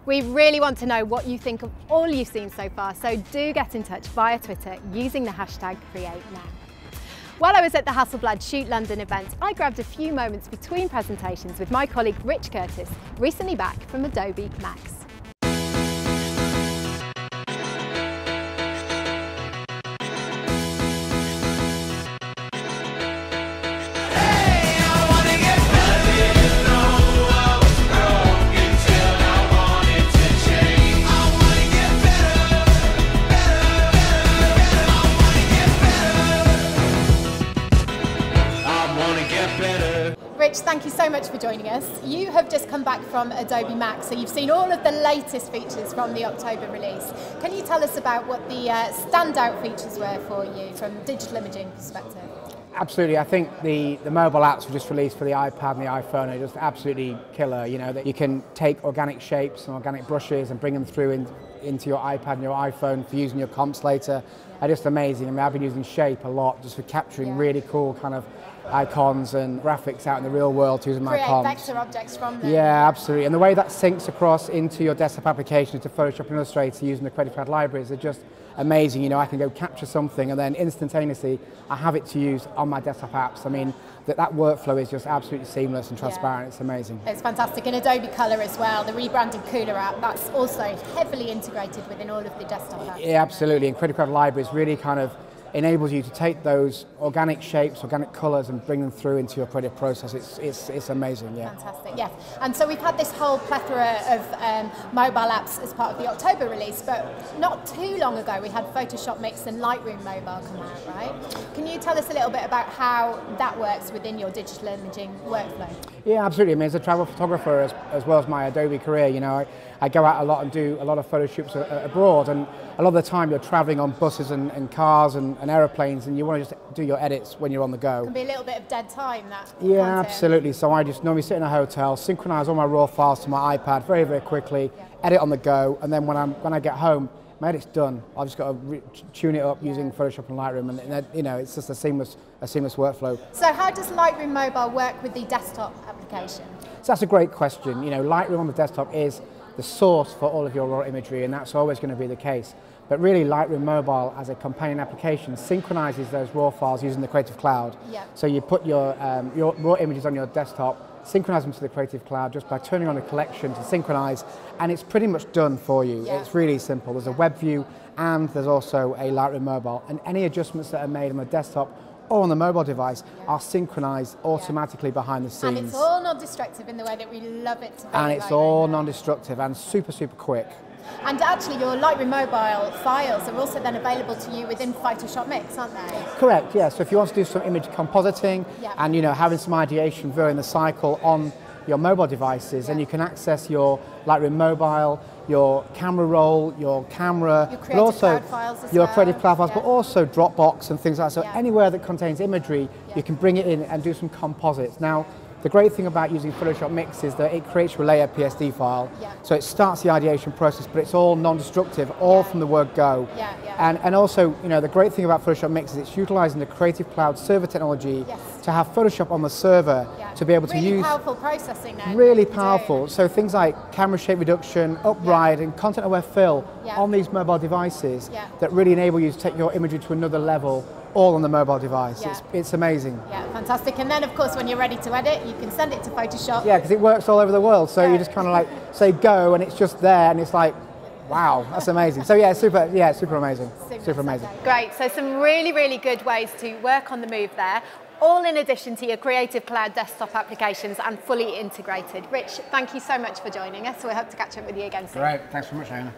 We really want to know what you think of all you've seen so far, so do get in touch via Twitter using the hashtag #CreateNow. While I was at the Hasselblad Shoot London event, I grabbed a few moments between presentations with my colleague Rich Curtis, recently back from Adobe MAX. Rich, thank you so much for joining us. You have just come back from Adobe MAX, so you've seen all of the latest features from the October release. Can you tell us about what the standout features were for you from a digital imaging perspective? Absolutely. I think the mobile apps were just released for the iPad and the iPhone are just absolutely killer. You know, that you can take organic shapes and organic brushes and bring them through into your iPad and your iPhone for using your comps later. Are just amazing. I mean, I've been using Shape a lot just for capturing really cool kind of icons and graphics out in the real world using my comps. Create vector objects from them. Yeah, absolutely. And the way that syncs across into your desktop application to Photoshop and Illustrator using the Creative Cloud libraries are just amazing. You know, I can go capture something and then instantaneously I have it to use on my desktop apps. I mean, that workflow is just absolutely seamless and transparent. Yeah. It's amazing. It's fantastic. And Adobe Color as well, the rebranded Cooler app, that's also heavily integrated within all of the desktop apps. Yeah, absolutely. And Creative Cloud libraries really kind of enables you to take those organic shapes, organic colours and bring them through into your creative process. It's amazing, yeah. Fantastic, yeah. And so we've had this whole plethora of mobile apps as part of the October release, but not too long ago we had Photoshop Mix and Lightroom Mobile come out, right? Can you tell us a little bit about how that works within your digital imaging workflow? Yeah, absolutely. I mean, as a travel photographer as well as my Adobe career, you know, I go out a lot and do a lot of photo shoots abroad, and a lot of the time you're traveling on buses and cars and aeroplanes, and you want to just do your edits when you're on the go. It can be a little bit of dead time, that. Yeah, absolutely. So I just normally sit in a hotel, synchronize all my raw files to my iPad very, very quickly, edit on the go, and then when I get home, my edit's done. I've just got to tune it up using Photoshop and Lightroom, and you know, it's just a seamless workflow. So how does Lightroom Mobile work with the desktop application? So that's a great question. You know, Lightroom on the desktop is the source for all of your raw imagery, and that's always going to be the case. But really, Lightroom Mobile as a companion application synchronizes those raw files using the Creative Cloud. Yep. So you put your raw images on your desktop, synchronize them to the Creative Cloud just by turning on a collection to synchronize, and it's pretty much done for you. Yeah. It's really simple. There's a web view and there's also a Lightroom Mobile, and any adjustments that are made on the desktop or on the mobile device are synchronized automatically behind the scenes. And it's all non-destructive in the way that we love it to be. And it's all non-destructive and super, super quick. And actually, your Lightroom Mobile files are also then available to you within Photoshop Mix, aren't they? Correct, yeah. So if you want to do some image compositing and having some ideation during the cycle on your mobile devices, then you can access your Lightroom Mobile, your camera roll, your camera, your but also Cloud files as your well. Creative Cloud files, but also Dropbox and things like that. So anywhere that contains imagery, you can bring it in and do some composites. Now, the great thing about using Photoshop Mix is that it creates your layer PSD file. So it starts the ideation process, but it's all non-destructive, all from the word go. And also, the great thing about Photoshop Mix is it's utilizing the Creative Cloud server technology to have Photoshop on the server to be able to use. Really powerful processing now. Really powerful. So things like camera shape reduction, upright, and content-aware fill on these mobile devices that really enable you to take your imagery to another level, all on the mobile device. It's amazing. Yeah, fantastic. And then, of course, when you're ready to edit, you can send it to Photoshop. Yeah, because it works all over the world. So you just kind of like say go, and it's just there, and it's like, wow, that's amazing. So super amazing. Super amazing. Great. So some really, really good ways to work on the move there, all in addition to your Creative Cloud desktop applications and fully integrated. Rich, thank you so much for joining us. We hope to catch up with you again soon. Great. Thanks very much, Anna.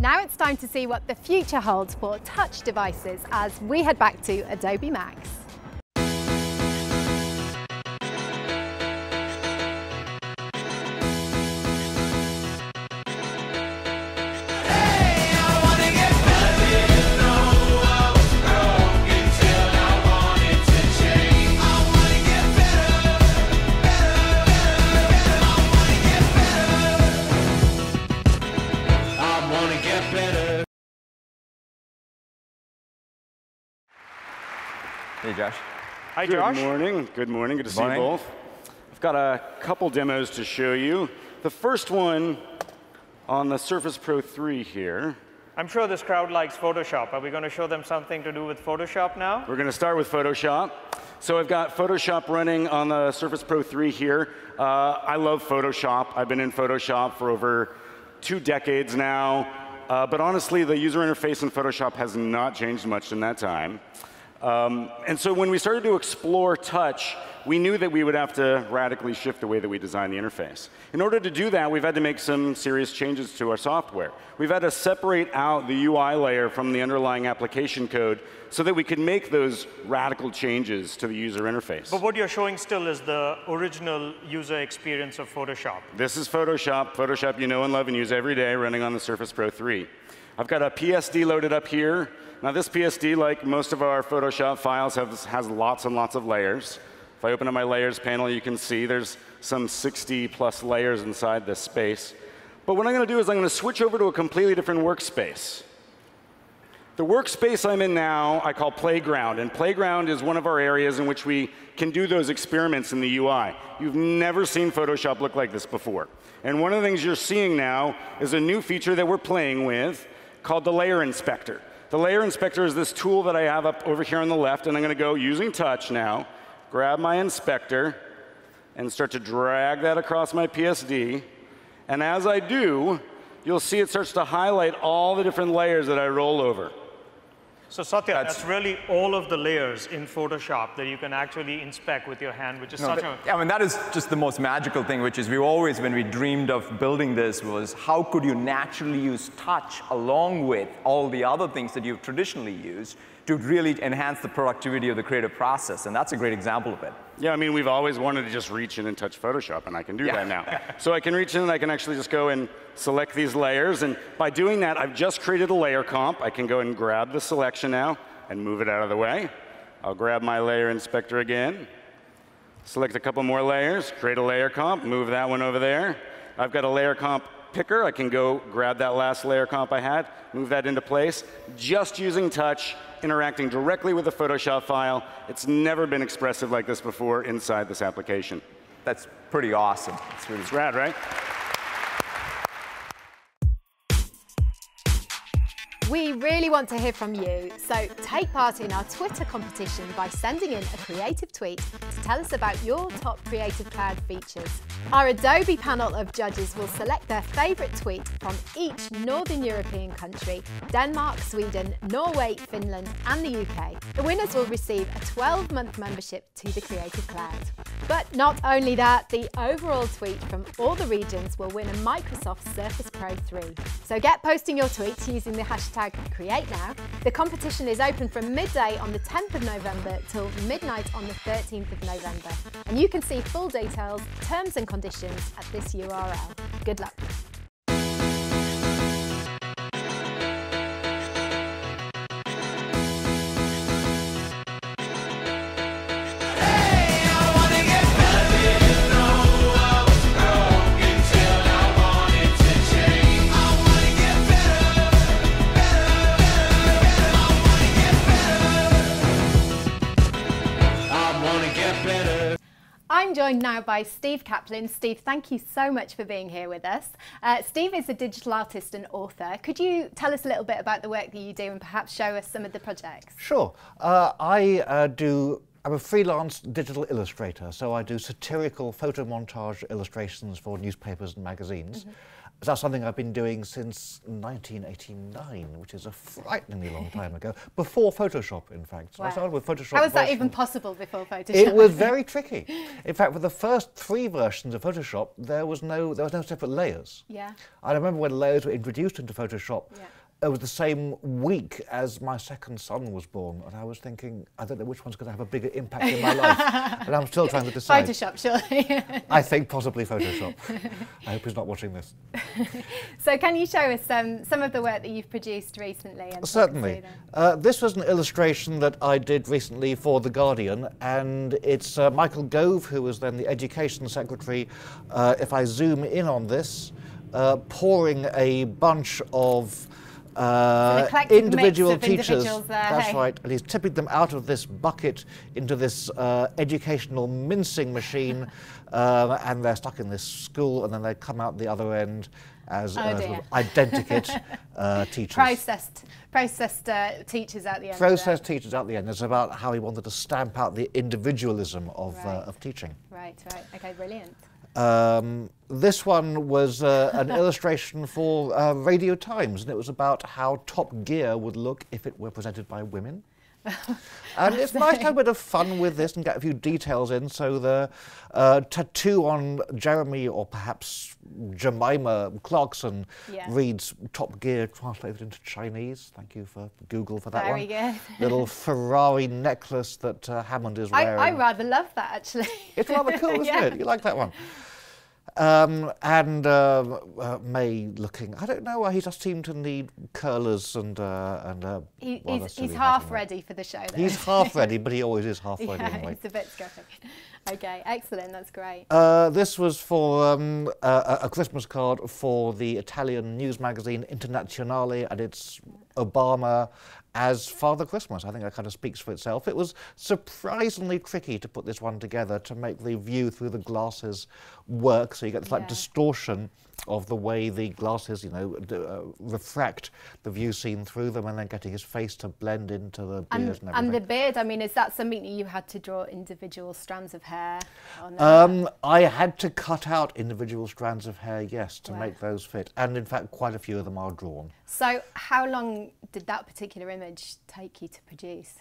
Now it's time to see what the future holds for touch devices as we head back to Adobe MAX. Hey, Josh. Hi, Josh. Good morning. Good morning. Good to see you both. I've got a couple demos to show you. The first one on the Surface Pro 3 here. I'm sure this crowd likes Photoshop. Are we going to show them something to do with Photoshop now? We're going to start with Photoshop. So I've got Photoshop running on the Surface Pro 3 here. I love Photoshop. I've been in Photoshop for over 2 decades now. But honestly, the user interface in Photoshop has not changed much in that time. And so when we started to explore touch, we knew that we would have to radically shift the way that we design the interface. In order to do that, we've had to make some serious changes to our software. We've had to separate out the UI layer from the underlying application code so that we could make those radical changes to the user interface. But what you're showing still is the original user experience of Photoshop. This is Photoshop. Photoshop you know and love and use every day running on the Surface Pro 3. I've got a PSD loaded up here. Now this PSD, like most of our Photoshop files, has lots and lots of layers. If I open up my layers panel, you can see there's some 60+ layers inside this space. But what I'm going to do is I'm going to switch over to a completely different workspace. The workspace I'm in now I call Playground, and Playground is one of our areas in which we can do those experiments in the UI. You've never seen Photoshop look like this before. And one of the things you're seeing now is a new feature that we're playing with called the Layer Inspector. The Layer Inspector is this tool that I have up over here on the left, and I'm going to go using touch now, grab my inspector, and start to drag that across my PSD. And as I do, you'll see it starts to highlight all the different layers that I roll over. So Satya, that's really all of the layers in Photoshop that you can actually inspect with your hand, which is such a... I mean, that is just the most magical thing, which is we always, when we dreamed of building this, was how could you naturally use touch along with all the other things that you've traditionally used to really enhance the productivity of the creative process, and that's a great example of it. Yeah, I mean, we've always wanted to just reach in and touch Photoshop, and I can do that now. So I can reach in and I can actually just go and select these layers, and by doing that, I've just created a layer comp. I can go and grab the selection now and move it out of the way. I'll grab my layer inspector again, select a couple more layers, create a layer comp, move that one over there. I've got a layer comp picker. I can go grab that last layer comp I had, move that into place, just using touch, interacting directly with the Photoshop file. It's never been expressive like this before inside this application. That's pretty awesome. It's rad, right? We really want to hear from you, so take part in our Twitter competition by sending in a creative tweet to tell us about your top Creative Cloud features. Our Adobe panel of judges will select their favourite tweet from each Northern European country, Denmark, Sweden, Norway, Finland and the UK. The winners will receive a 12-month membership to the Creative Cloud. But not only that, the overall tweet from all the regions will win a Microsoft Surface Pro 3. So get posting your tweets using the hashtag #CreateNow. The competition is open from midday on the 10th of November till midnight on the 13th of November. And you can see full details, terms and conditions at this URL. Good luck. I'm joined now by Steve Kaplin. Steve, thank you so much for being here with us. Steve is a digital artist and author. Could you tell us a little bit about the work that you do and perhaps show us some of the projects? Sure. I'm a freelance digital illustrator, so I do satirical photo montage illustrations for newspapers and magazines. That's something I've been doing since 1989, which is a frighteningly long time ago, before Photoshop, in fact. So I started with Photoshop. How was that even possible before Photoshop? It was very tricky. In fact, for the first 3 versions of Photoshop, there was no separate layers. Yeah. I remember when layers were introduced into Photoshop. Yeah. It was the same week as my second son was born, and I was thinking, I don't know which one's going to have a bigger impact in my life. And I'm still trying to decide. Photoshop, surely. I think possibly Photoshop. I hope he's not watching this. So can you show us some of the work that you've produced recently? And certainly. This was an illustration that I did recently for The Guardian, and it's Michael Gove, who was then the Education Secretary, if I zoom in on this, pouring a bunch of individual teachers, that's right, and he's tipping them out of this bucket into this educational mincing machine, and they're stuck in this school, and then they come out the other end as sort of identikit teachers. Processed teachers at the end. Processed teachers at the end. It's about how he wanted to stamp out the individualism of teaching. Right, okay, brilliant. This one was an illustration for Radio Times, and it was about how Top Gear would look if it were presented by women. And it's nice to have a bit of fun with this and get a few details in. So the tattoo on Jeremy, or perhaps Jemima Clarkson, reads Top Gear translated into Chinese. Thank you for Google for that one. Very good. Little Ferrari necklace that Hammond is wearing. I rather love that, actually. It's rather cool, isn't it? You like that one? May looking, I don't know why he just seemed to need curlers and he's half ready for the show, though. He's half ready, but he always is half ready anyway. It's a bit scruffy. Okay, excellent, that's great. This was for a Christmas card for the Italian news magazine Internazionale, and it's Obama as Father Christmas. I think that kind of speaks for itself. It was surprisingly tricky to put this one together to make the view through the glasses work, so you get this like distortion of the way the glasses, refract the view seen through them, and then getting his face to blend into the beard and everything. And the beard, I mean, is that something that you had to draw individual strands of hair on? I had to cut out individual strands of hair, yes, to make those fit. And in fact, quite a few of them are drawn. So how long did that particular image take you to produce?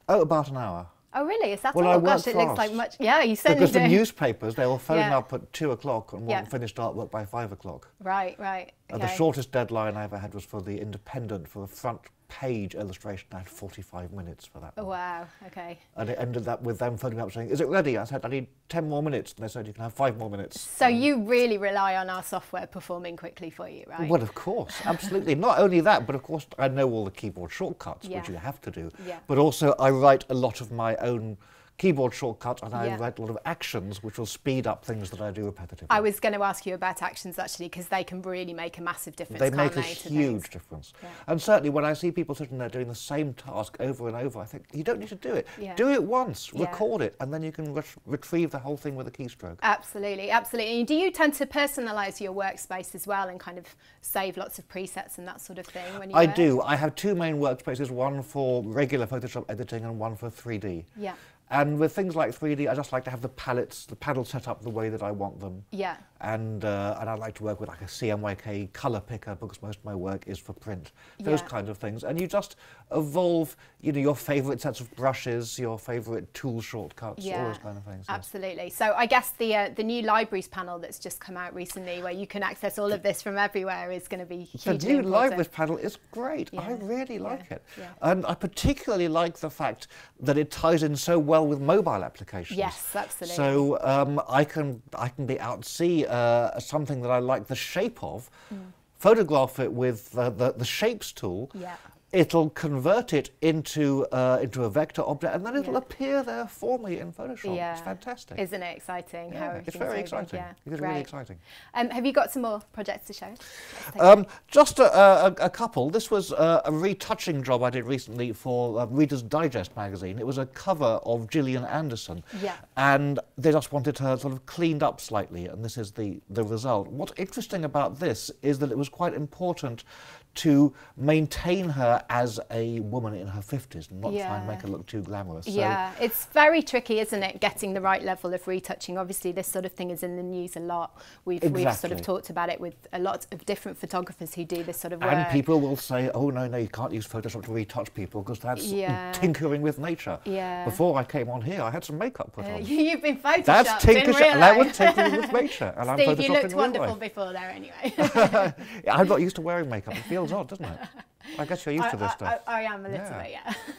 Oh, about an hour. Oh, really? Is that all? Oh, gosh, it looks like much. Yeah, you certainly do. Because the newspapers, they will phone up at 2 o'clock and want finished artwork by 5 o'clock. Right. Okay. The shortest deadline I ever had was for the Independent, for the front page illustration. I had 45 minutes for that one. Oh, wow, okay. And it ended up with them phoning up saying, "Is it ready?" I said, "I need 10 more minutes." And they said, "You can have 5 more minutes." So you really rely on our software performing quickly for you, right? Well, of course, absolutely. Not only that, but of course I know all the keyboard shortcuts, which you have to do. Yeah. But also I write a lot of my own keyboard shortcut, and I write a lot of actions, which will speed up things that I do repetitively. I was going to ask you about actions, actually, because they can really make a massive difference. They make a huge difference. Yeah. And certainly when I see people sitting there doing the same task over and over, I think, you don't need to do it. Yeah. Do it once, record it, and then you can retrieve the whole thing with a keystroke. Absolutely, absolutely. And do you tend to personalise your workspace as well and kind of save lots of presets and that sort of thing when you work? I do. I have two main workspaces, one for regular Photoshop editing and one for 3D. Yeah. And with things like 3D, I just like to have the panels set up the way that I want them. Yeah. And I like to work with like a CMYK color picker because most of my work is for print. Those kinds of things. And you just evolve, you know, your favourite sets of brushes, your favourite tool shortcuts, all those kind of things. Absolutely. So I guess the new libraries panel that's just come out recently, where you can access all of this from everywhere, is going to be hugely important. The new libraries panel is great. I really like it. And I particularly like the fact that it ties in so well with mobile applications. Yes, absolutely. So I can be out at sea, something that I like the shape of, photograph it with the shapes tool. It'll convert it into a vector object, and then it'll appear there for me in Photoshop. It's fantastic. Isn't it exciting? How it's very exciting. It's really exciting. Have you got some more projects to show? Just a couple. This was a retouching job I did recently for Reader's Digest magazine. It was a cover of Gillian Anderson, and they just wanted her sort of cleaned up slightly, and this is the result. What's interesting about this is that it was quite important to maintain her as a woman in her 50s and not try and make her look too glamorous. Yeah, it's very tricky, isn't it, getting the right level of retouching. Obviously, this sort of thing is in the news a lot. We've sort of talked about it with a lot of different photographers who do this sort of work. And people will say, oh, no, you can't use Photoshop to retouch people because that's tinkering with nature. Before I came on here, I had some makeup put on. You've been photoshopped, that's that was tinkering with nature. And Steve, I'm you looked wonderful before there anyway. I'm not used to wearing makeup. It feels odd, doesn't it? I guess you're used to this stuff. I am a little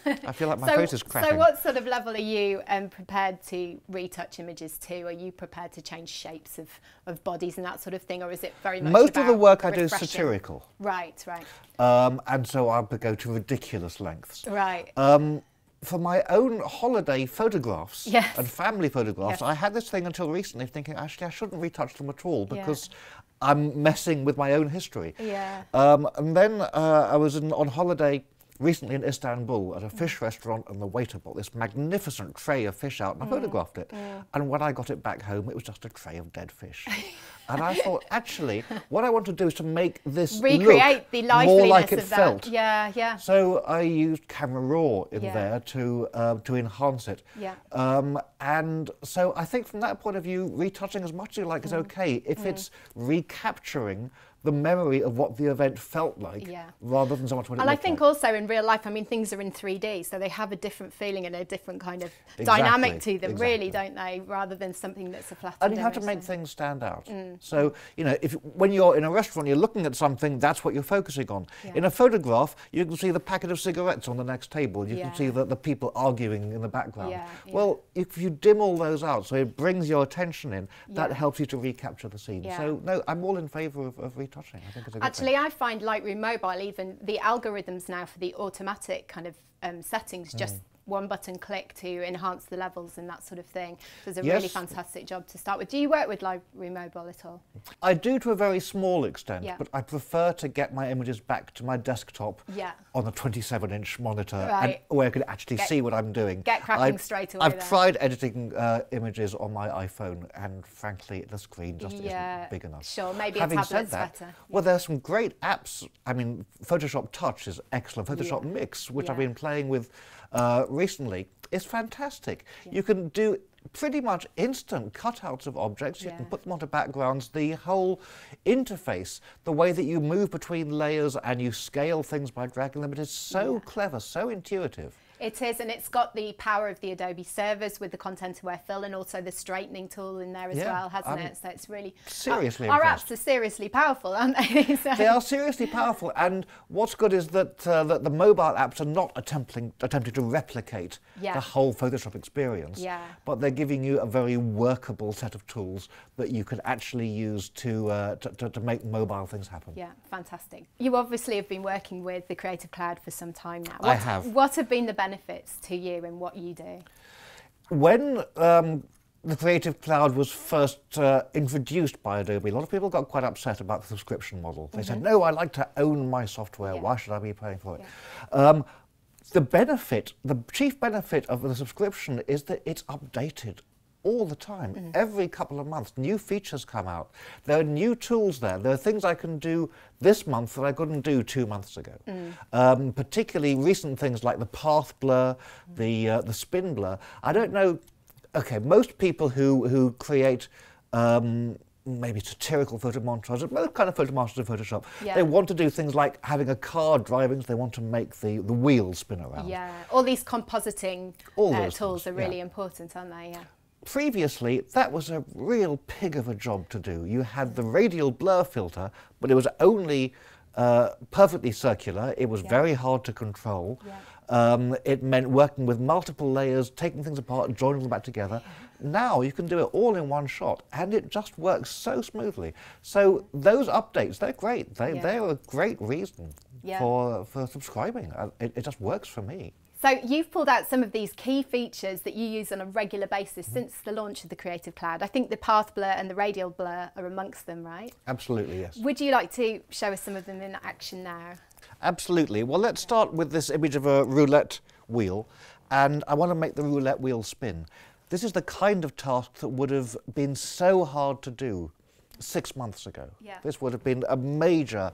bit, I feel like my face is cracking. So what sort of level are you prepared to retouch images to? Are you prepared to change shapes of bodies and that sort of thing, or is it very much Most of the work refreshing? I do is satirical. Right, right. And so I'll go to ridiculous lengths. Right. For my own holiday photographs and family photographs, I had this thing until recently thinking, actually, I shouldn't retouch them at all because I'm messing with my own history. And then I was on holiday recently in Istanbul at a fish restaurant, and the waiter brought this magnificent tray of fish out, and I photographed it. And when I got it back home, it was just a tray of dead fish. And I thought, actually, what I want to do is to make this recreate the liveliness more like it of felt. That. Yeah, yeah. So I used Camera Raw in there to enhance it. And so I think from that point of view, retouching as much as you like is okay if it's recapturing the memory of what the event felt like, rather than so much what it looked like. And I think also in real life, I mean, things are in 3D, so they have a different feeling and a different kind of dynamic to them, really, don't they? Rather than something that's a flat. And you have to make things stand out. So, you know, when you're in a restaurant, you're looking at something, that's what you're focusing on. In a photograph, you can see the packet of cigarettes on the next table. You can see the people arguing in the background. Well, if you dim all those out, so it brings your attention in, that helps you to recapture the scene. So, no, I'm all in favour of retouching. I think it's a good Actually, thing. I find Lightroom Mobile, even the algorithms now for the automatic kind of settings, just one button click to enhance the levels and that sort of thing. So it's a really fantastic job to start with. Do you work with Lightroom Mobile at all? I do to a very small extent, but I prefer to get my images back to my desktop on a 27-inch monitor and where I can actually see what I'm doing. Get cracking straight away. I've tried editing images on my iPhone, and frankly, the screen just isn't big enough. Sure, maybe Having a tablet's said that, better. Well, there's some great apps. I mean, Photoshop Touch is excellent. Photoshop Mix, which I've been playing with recently, is fantastic. You can do pretty much instant cutouts of objects. You can put them onto backgrounds. The whole interface, the way that you move between layers and you scale things by dragging them, it is so clever, so intuitive. It is, and it's got the power of the Adobe servers with the content-aware fill and also the straightening tool in there as well, hasn't it? So it's really... Seriously Our impressed. apps are seriously powerful, aren't they? So they are seriously powerful, and what's good is that, that the mobile apps are not attempting to replicate the whole Photoshop experience, but they're giving you a very workable set of tools that you can actually use to make mobile things happen. Yeah, fantastic. You obviously have been working with the Creative Cloud for some time now. I have. What have been the benefits to you in what you do? When the Creative Cloud was first introduced by Adobe, a lot of people got quite upset about the subscription model. They said, no, I like to own my software. Why should I be paying for it? The chief benefit of the subscription is that it's updated all the time. Every couple of months, new features come out. There are new tools there. There are things I can do this month that I couldn't do 2 months ago. Particularly recent things like the path blur, the spin blur. I don't know. Okay, most people who create maybe satirical photo montages, most kind of photo montages in Photoshop, they want to do things like having a car driving, so they want to make the wheels spin around. Yeah, all these compositing tools are really important, aren't they? Yeah. Previously, that was a real pig of a job to do. You had the radial blur filter, but it was only perfectly circular. It was very hard to control. It meant working with multiple layers, taking things apart, joining them back together. Now you can do it all in one shot, and it just works so smoothly. So those updates, they're great. They're a great reason for subscribing. It just works for me. So you've pulled out some of these key features that you use on a regular basis since the launch of the Creative Cloud. I think the path blur and the radial blur are amongst them, right? Absolutely, yes. Would you like to show us some of them in action now? Absolutely. Well, let's start with this image of a roulette wheel, and I want to make the roulette wheel spin. This is the kind of task that would have been so hard to do 6 months ago. This would have been a major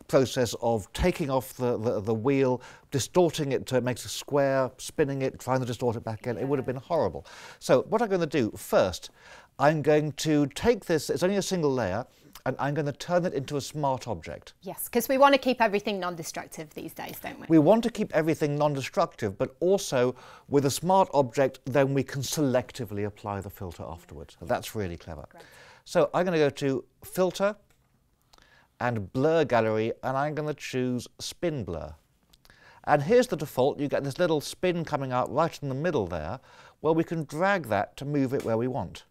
process of taking off the wheel, distorting it so it makes a square, spinning it, trying to distort it back again. It would have been horrible. So what I'm going to do first, I'm going to take this, it's only a single layer, and I'm going to turn it into a smart object. Yes, because we want to keep everything non-destructive these days, don't we? We want to keep everything non-destructive, but also with a smart object, then we can selectively apply the filter afterwards. So that's really clever. Great. So I'm going to go to Filter and Blur Gallery, and I'm going to choose Spin Blur. And here's the default. You get this little spin coming out right in the middle there, where we can drag that to move it where we want.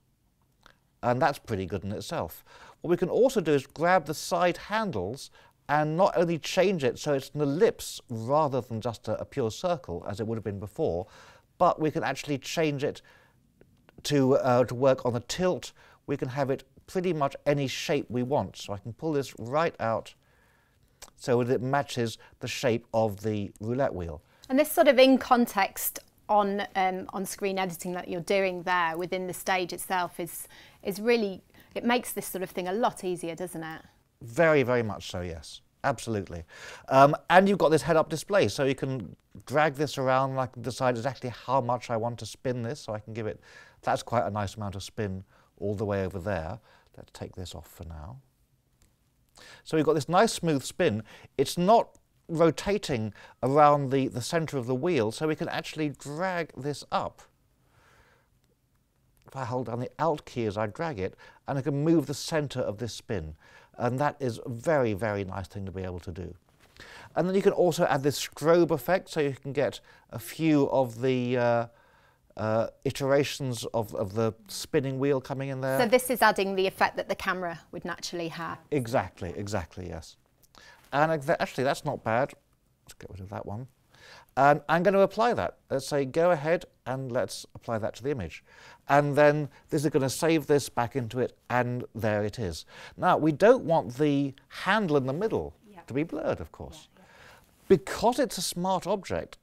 And that's pretty good in itself. What we can also do is grab the side handles and not only change it so it's an ellipse rather than just a pure circle, as it would have been before, but we can actually change it to work on the tilt. We can have it pretty much any shape we want. So I can pull this right out so that it matches the shape of the roulette wheel. And this sort of in context on screen editing that you're doing there within the stage itself is really, it makes this sort of thing a lot easier, doesn't it? Very, very much so, yes. Absolutely. And you've got this head-up display, so you can drag this around and I can decide exactly how much I want to spin this, so I can give it, that's quite a nice amount of spin all the way over there. Let's take this off for now. So we've got this nice smooth spin. It's not rotating around the center of the wheel, so we can actually drag this up. If I hold down the Alt key as I drag it, and I can move the center of this spin. And that is a very, very nice thing to be able to do. And then you can also add this strobe effect, so you can get a few of the iterations of the spinning wheel coming in there. So this is adding the effect that the camera would naturally have. Exactly, exactly, yes. And actually, that's not bad. Let's get rid of that one. And I'm going to apply that. Let's say go ahead and let's apply that to the image. And then this is going to save this back into it, and there it is. Now, we don't want the handle in the middle to be blurred, of course. Because it's a smart object,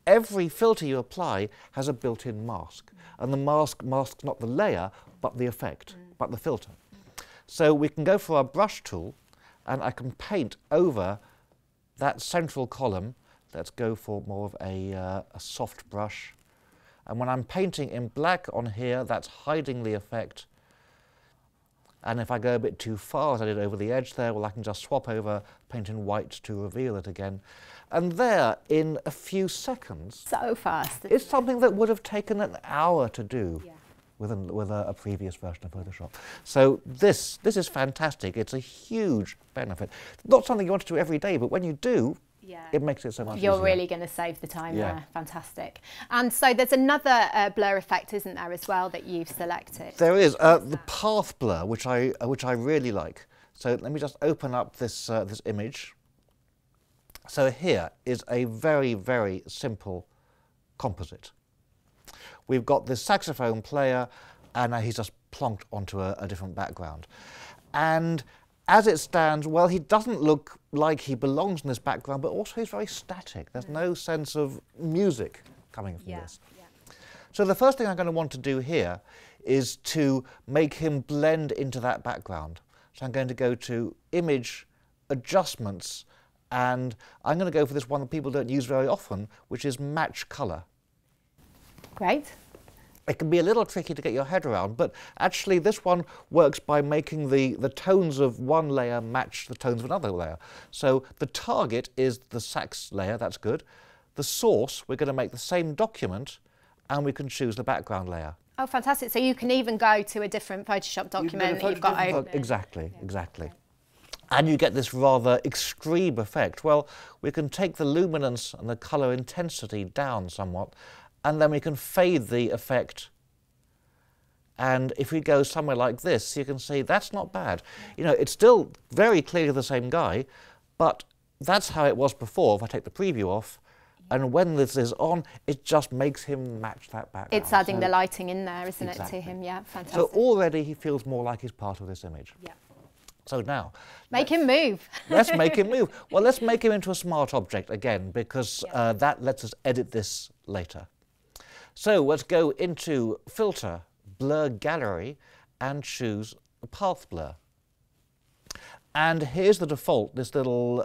every filter you apply has a built-in mask. And the mask masks not the layer, but the effect, but the filter. So we can go for our brush tool, and I can paint over that central column. Let's go for more of a soft brush. And when I'm painting in black on here, that's hiding the effect. And if I go a bit too far, as I did over the edge there, well, I can just swap over, paint in white to reveal it again. And there, in a few seconds, so fast. It's something that would have taken an hour to do with a previous version of Photoshop. So this is fantastic. It's a huge benefit. Not something you want to do every day, but when you do, it makes it so much easier. You're really going to save the time there. Fantastic. And so there's another blur effect, isn't there, as well, that you've selected? There is. The path blur, which I really like. So let me just open up this, this image. So here is a very, very simple composite. we've got this saxophone player, and now he's just plonked onto a different background. And as it stands, well, he doesn't look like he belongs in this background, but also he's very static. There's no sense of music coming from this. So the first thing I'm going to want to do here is to make him blend into that background. So I'm going to go to Image, Adjustments, and I'm going to go for this one that people don't use very often, which is Match Color. Great. It can be a little tricky to get your head around, but actually this one works by making the tones of one layer match the tones of another layer. So the target is the sax layer, that's good. The source, we're going to make the same document, and we can choose the background layer. Oh, fantastic. So you can even go to a different Photoshop document that you've got open. Exactly, exactly. And you get this rather extreme effect. Well, we can take the luminance and the colour intensity down somewhat, and then we can fade the effect. And if we go somewhere like this, you can see that's not bad. You know, it's still very clearly the same guy, but that's how it was before. If I take the preview off, and when this is on, it just makes him match that background. It's adding the lighting in there, isn't it, to him? Yeah, fantastic. So already he feels more like he's part of this image. Yeah. So now, make him move. Let's make him move. Well, let's make him into a smart object again, because that lets us edit this later. So let's go into Filter, Blur Gallery, and choose a Path Blur. And here's the default, this little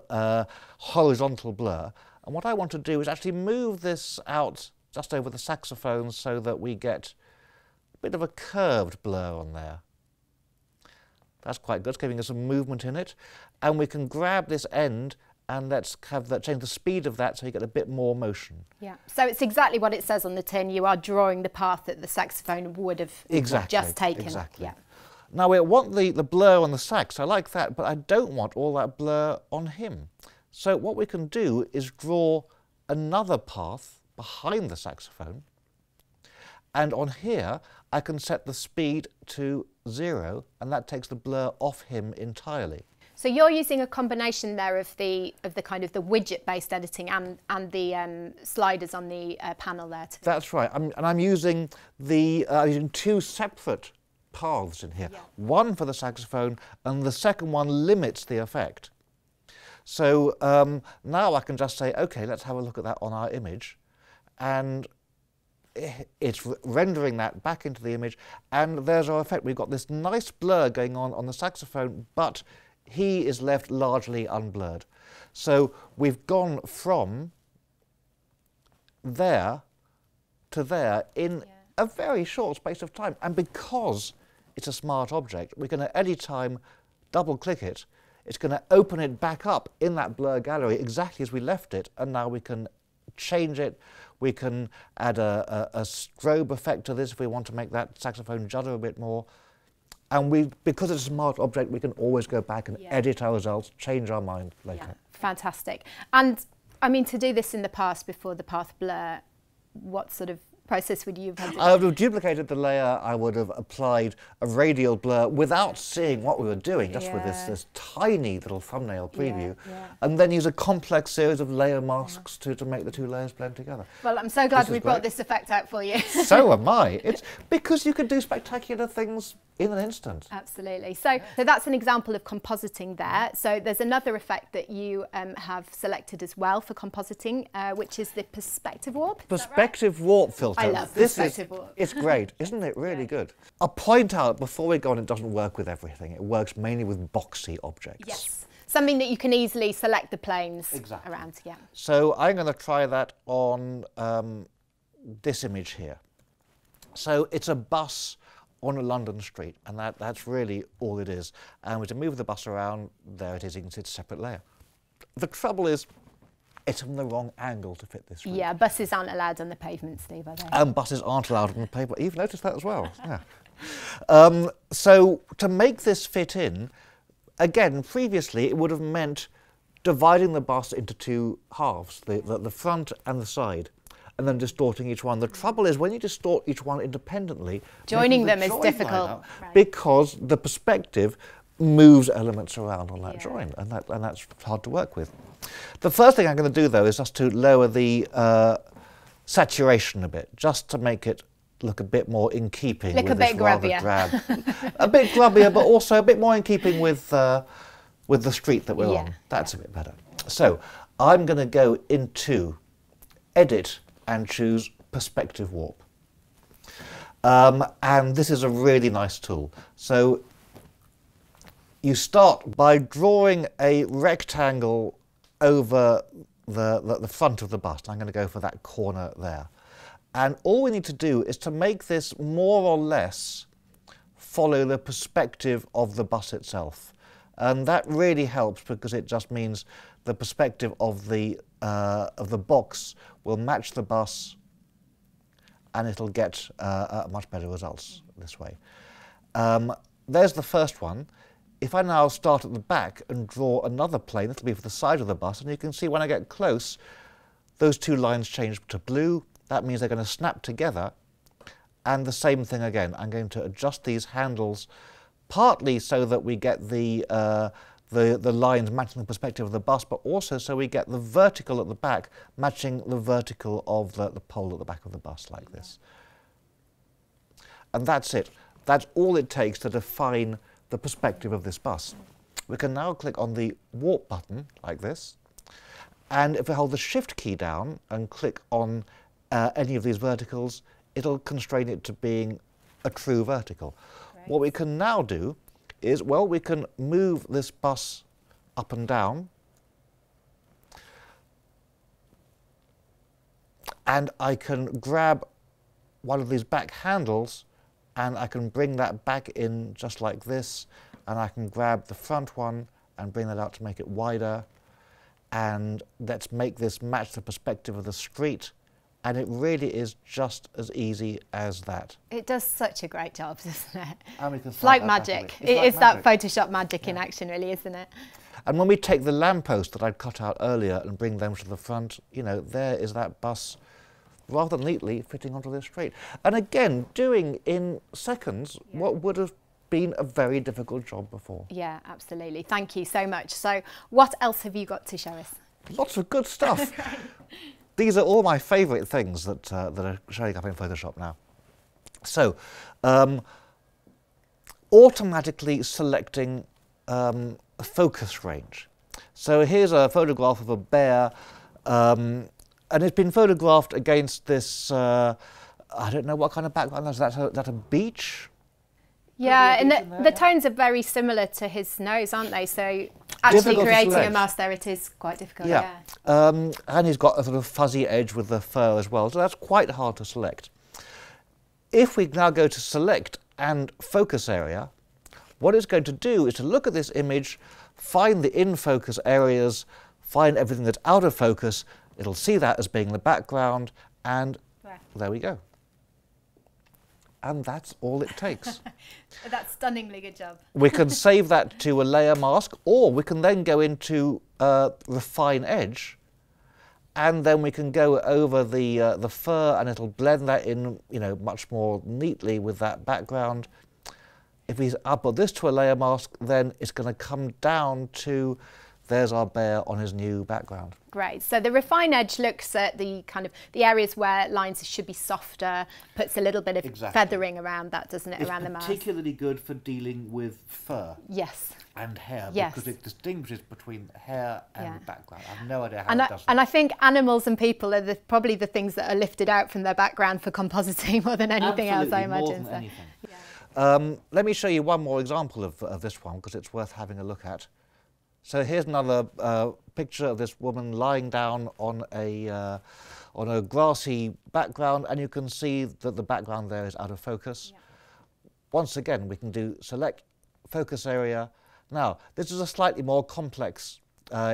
horizontal blur. And what I want to do is actually move this out just over the saxophone so that we get a bit of a curved blur on there. That's quite good, it's giving us some movement in it. And we can grab this end and let's have that, change the speed of that so you get a bit more motion. Yeah, so it's exactly what it says on the tin. You are drawing the path that the saxophone would have just taken. Exactly. Yeah. Now we want the blur on the sax, I like that, but I don't want all that blur on him. So what we can do is draw another path behind the saxophone, and on here I can set the speed to 0, and that takes the blur off him entirely. So you're using a combination there of the kind of the widget-based editing and the sliders on the panel there too. That's right, I'm using using two separate paths in here. One for the saxophone, and the second one limits the effect. So now I can just say, okay, let's have a look at that on our image, and it's rendering that back into the image, and there's our effect. We've got this nice blur going on the saxophone, but he is left largely unblurred. So we've gone from there to there in a very short space of time, and because it's a smart object, we're going to anytime double-click it, it's going to open it back up in that blur gallery exactly as we left it, and now we can change it. We can add a strobe effect to this if we want to make that saxophone judder a bit more. And because it's a smart object, we can always go back and edit our results, change our mind later. Yeah. Fantastic. And I mean, to do this in the past before the path blur, what sort of process would you have had to do? I would have duplicated the layer, I would have applied a radial blur without seeing what we were doing, just with this tiny little thumbnail preview, and then use a complex series of layer masks to make the two layers blend together. Well, I'm so glad we brought this effect out for you. So am I. It's because you can do spectacular things in an instant. Absolutely. So that's an example of compositing there. So there's another effect that you have selected as well for compositing, which is the perspective warp. Perspective warp filter. I love perspective warp. It's great, isn't it? Really good. I'll point out before we go on, it doesn't work with everything. It works mainly with boxy objects. Yes. Something that you can easily select the planes around. Yeah. So I'm going to try that on this image here. So it's a bus on a London street, and that's really all it is. And we to move the bus around, there it is, you can see it's a separate layer. The trouble is, it's from the wrong angle to fit this route. Yeah, buses aren't allowed on the pavement, Steve, are they? And buses aren't allowed on the pavement. You've noticed that as well. Yeah. So to make this fit in, again, previously it would have meant dividing the bus into two halves, the front and the side, and then distorting each one. The trouble is when you distort each one independently, joining them is difficult because the perspective moves elements around on that join, and that's hard to work with. The first thing I'm going to do though is just to lower the saturation a bit, just to make it look a bit more in keeping look with a this bit rather grubbier. drab. A bit grubbier, but also a bit more in keeping with the street that we're on. That's a bit better. So I'm going to go into Edit and choose Perspective Warp. And this is a really nice tool. So you start by drawing a rectangle over the front of the bust. I'm going to go for that corner there. And all we need to do is to make this more or less follow the perspective of the bus itself. And that really helps because it just means the perspective of the box will match the bus, and it'll get much better results this way. There's the first one. If I now start at the back and draw another plane, it'll be for the side of the bus, and you can see when I get close, those two lines change to blue. That means they're going to snap together. And the same thing again. I'm going to adjust these handles partly so that we get the lines matching the perspective of the bus, but also so we get the vertical at the back matching the vertical of the pole at the back of the bus, like this. And that's it. That's all it takes to define the perspective of this bus. We can now click on the warp button, like this, and if we hold the Shift key down and click on any of these verticals, it'll constrain it to being a true vertical. Great. What we can now do is, well, we can move this bus up and down, and I can grab one of these back handles and I can bring that back in just like this, and I can grab the front one and bring that out to make it wider, and let's make this match the perspective of the street. And it really is just as easy as that. It does such a great job, doesn't it? It's like magic. It's that Photoshop magic in action, really, isn't it? And when we take the lamppost that I'd cut out earlier and bring them to the front, you know, there is that bus rather neatly fitting onto the street. And again, doing in seconds what would have been a very difficult job before. Yeah, absolutely. Thank you so much. So what else have you got to show us? Lots of good stuff. These are all my favourite things that are showing up in Photoshop now. So, automatically selecting a focus range. So here's a photograph of a bear, and it's been photographed against this, I don't know what kind of background, is that a beach? Yeah, and the tones are very similar to his nose, aren't they? So actually creating a mask there, it is quite difficult. Yeah. And he's got a sort of fuzzy edge with the fur as well, so that's quite hard to select. If we now go to select and focus area, what it's going to do is to look at this image, find the in focus areas, find everything that's out of focus, it'll see that as being the background, and there we go. And that's all it takes. That's stunningly good job. We can save that to a layer mask, or we can then go into refine edge, and then we can go over the fur, and it'll blend that in, you know, much more neatly with that background. If we upload this to a layer mask, then it's going to come down to, there's our bear on his new background. Great. So the refine edge looks at the kind of the areas where lines should be softer, puts a little bit of feathering around that, doesn't it, around the mask? It's particularly good for dealing with fur. Yes. And hair, because it distinguishes between hair and the background. I have no idea how it does that. And I think animals and people are probably the things that are lifted out from their background for compositing more than anything else, I imagine. More than anything. Let me show you one more example of this one, because it's worth having a look at. So here's another picture of this woman lying down on a grassy background, and you can see that the background there is out of focus. Yeah. Once again, we can do select focus area. Now, this is a slightly more complex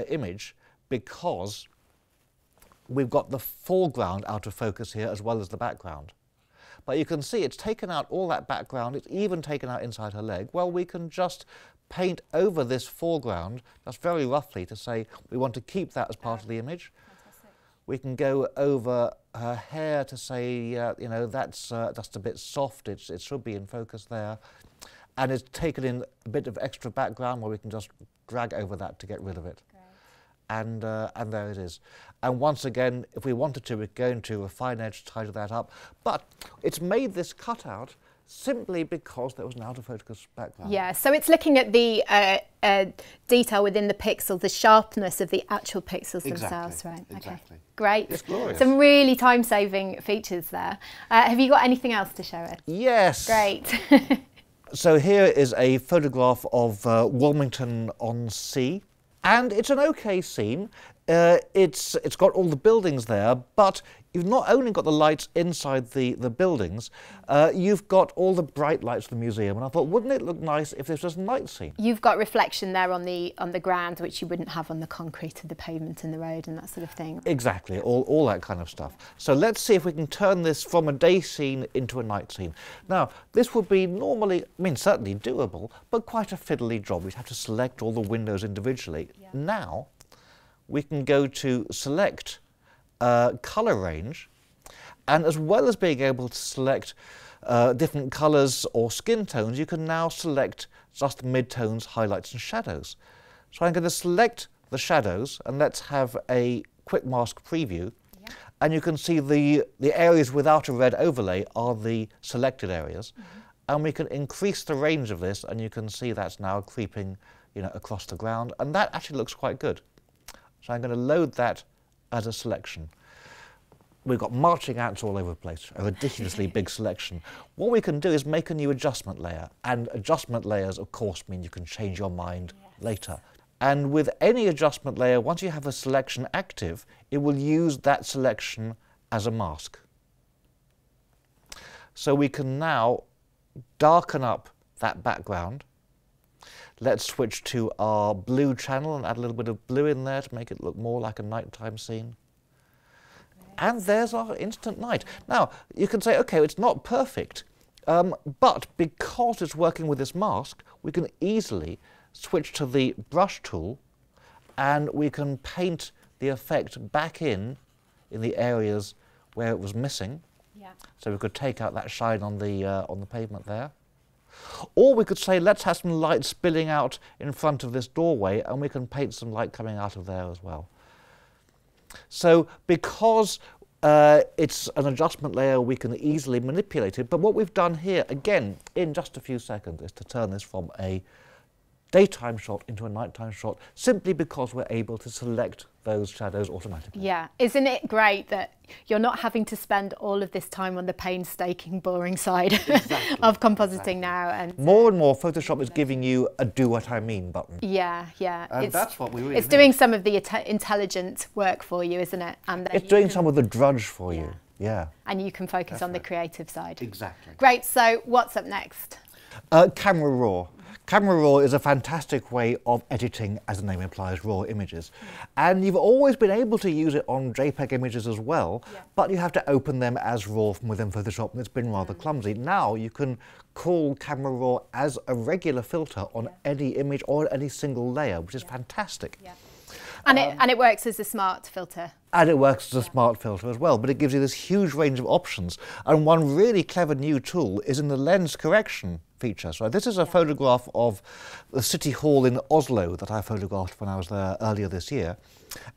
image because we've got the foreground out of focus here as well as the background. But you can see it's taken out all that background, it's even taken out inside her leg. Well, we can just paint over this foreground, just very roughly, to say we want to keep that as part of the image. Fantastic. We can go over her hair to say, you know, that's just a bit soft, it should be in focus there. And it's taken in a bit of extra background where we can just drag over that to get rid of it. Great. and there it is. And once again, if we wanted to, we could go into a fine edge, tidy that up. But it's made this cutout simply because there was an out-of-focus background. Yeah, so it's looking at the detail within the pixels, the sharpness of the actual pixels themselves, right? Exactly. Okay, great. It's glorious. Some really time-saving features there. Have you got anything else to show us? Yes. Great. So here is a photograph of Wilmington-on-Sea, and it's an okay scene. It's got all the buildings there, but you've not only got the lights inside the buildings, you've got all the bright lights of the museum. And I thought, wouldn't it look nice if this was a night scene? You've got reflection there on the ground, which you wouldn't have on the concrete of the pavement and the road and that sort of thing. Exactly, all that kind of stuff. So let's see if we can turn this from a day scene into a night scene. Now, this would be normally, I mean, certainly doable, but quite a fiddly job. We'd have to select all the windows individually. Yeah. Now, we can go to select colour range, and as well as being able to select different colours or skin tones, you can now select just the midtones, highlights and shadows. So I'm going to select the shadows, and let's have a quick mask preview. Yeah. And you can see the areas without a red overlay are the selected areas. Mm-hmm. And we can increase the range of this, and you can see that's now creeping, you know, across the ground, and that actually looks quite good. So I'm going to load that as a selection. We've got marching ants all over the place, a ridiculously big selection. What we can do is make a new adjustment layer, and adjustment layers, of course, mean you can change your mind later. And with any adjustment layer, once you have a selection active, it will use that selection as a mask. So we can now darken up that background. Let's switch to our blue channel and add a little bit of blue in there to make it look more like a nighttime scene. And there's our instant night. Now, you can say, okay, it's not perfect, but because it's working with this mask, we can easily switch to the brush tool, and we can paint the effect back in the areas where it was missing. Yeah. So we could take out that shine on the pavement there. Or we could say, let's have some light spilling out in front of this doorway, and we can paint some light coming out of there as well. So because it's an adjustment layer, we can easily manipulate it. But what we've done here, again, in just a few seconds, is to turn this from a daytime shot into a nighttime shot, simply because we're able to select those shadows automatically. Yeah, isn't it great that you're not having to spend all of this time on the painstaking, boring side of compositing now? And more Photoshop is giving you a do what I mean button. Yeah, yeah. And that's what we really It's doing some of the intelligent work for you, isn't it? And it's doing some of the drudge for you. Yeah. And you can focus on the creative side. Exactly. Great, so what's up next? Camera Raw. Camera Raw is a fantastic way of editing, as the name implies, raw images. And you've always been able to use it on JPEG images as well, but you have to open them as raw from within Photoshop, and it's been rather clumsy. Now you can call Camera Raw as a regular filter on any image or any single layer, which is fantastic. Yeah. And it works as a smart filter. And it works as a smart filter as well, but it gives you this huge range of options. And one really clever new tool is in the lens correction feature. So this is a photograph of the City Hall in Oslo that I photographed when I was there earlier this year.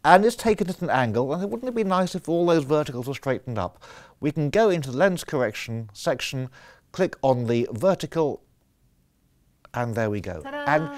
And it's taken at an angle, and wouldn't it be nice if all those verticals were straightened up? We can go into the lens correction section, click on the vertical, and there we go. And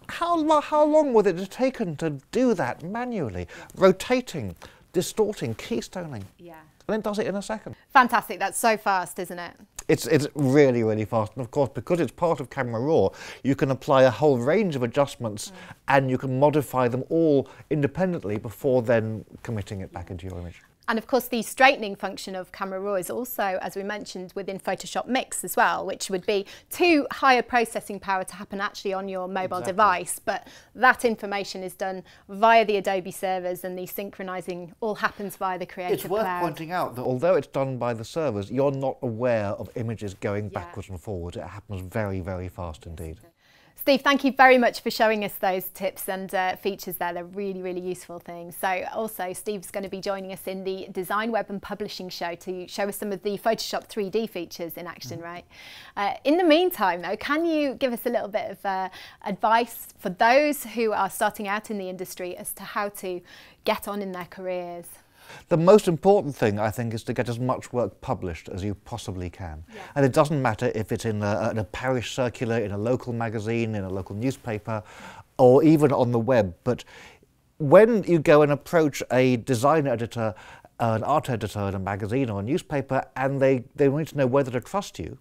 how long would it have taken to do that manually? Rotating, distorting, keystoning. Yeah. And it does it in a second. Fantastic, that's so fast, isn't it? It's really, really fast. And of course, because it's part of Camera Raw, you can apply a whole range of adjustments and you can modify them all independently before then committing it back into your image. And of course, the straightening function of Camera Raw is also, as we mentioned, within Photoshop Mix as well, which would be too higher processing power to happen actually on your mobile device. But that information is done via the Adobe servers, and the synchronizing all happens via the Creative Cloud. It's worth pointing out that although it's done by the servers, you're not aware of images going backwards and forwards. It happens very, very fast indeed. Steve, thank you very much for showing us those tips and features there. They're really, really useful things. So also, Steve's going to be joining us in the Design, Web and Publishing show to show us some of the Photoshop 3D features in action, right? In the meantime, though, can you give us a little bit of advice for those who are starting out in the industry as to how to get on in their careers? The most important thing, I think, is to get as much work published as you possibly can. Yeah. And it doesn't matter if it's in a parish circular, in a local magazine, in a local newspaper, or even on the web. But when you go and approach a design editor, an art editor in a magazine or a newspaper, and they need to know whether to trust you,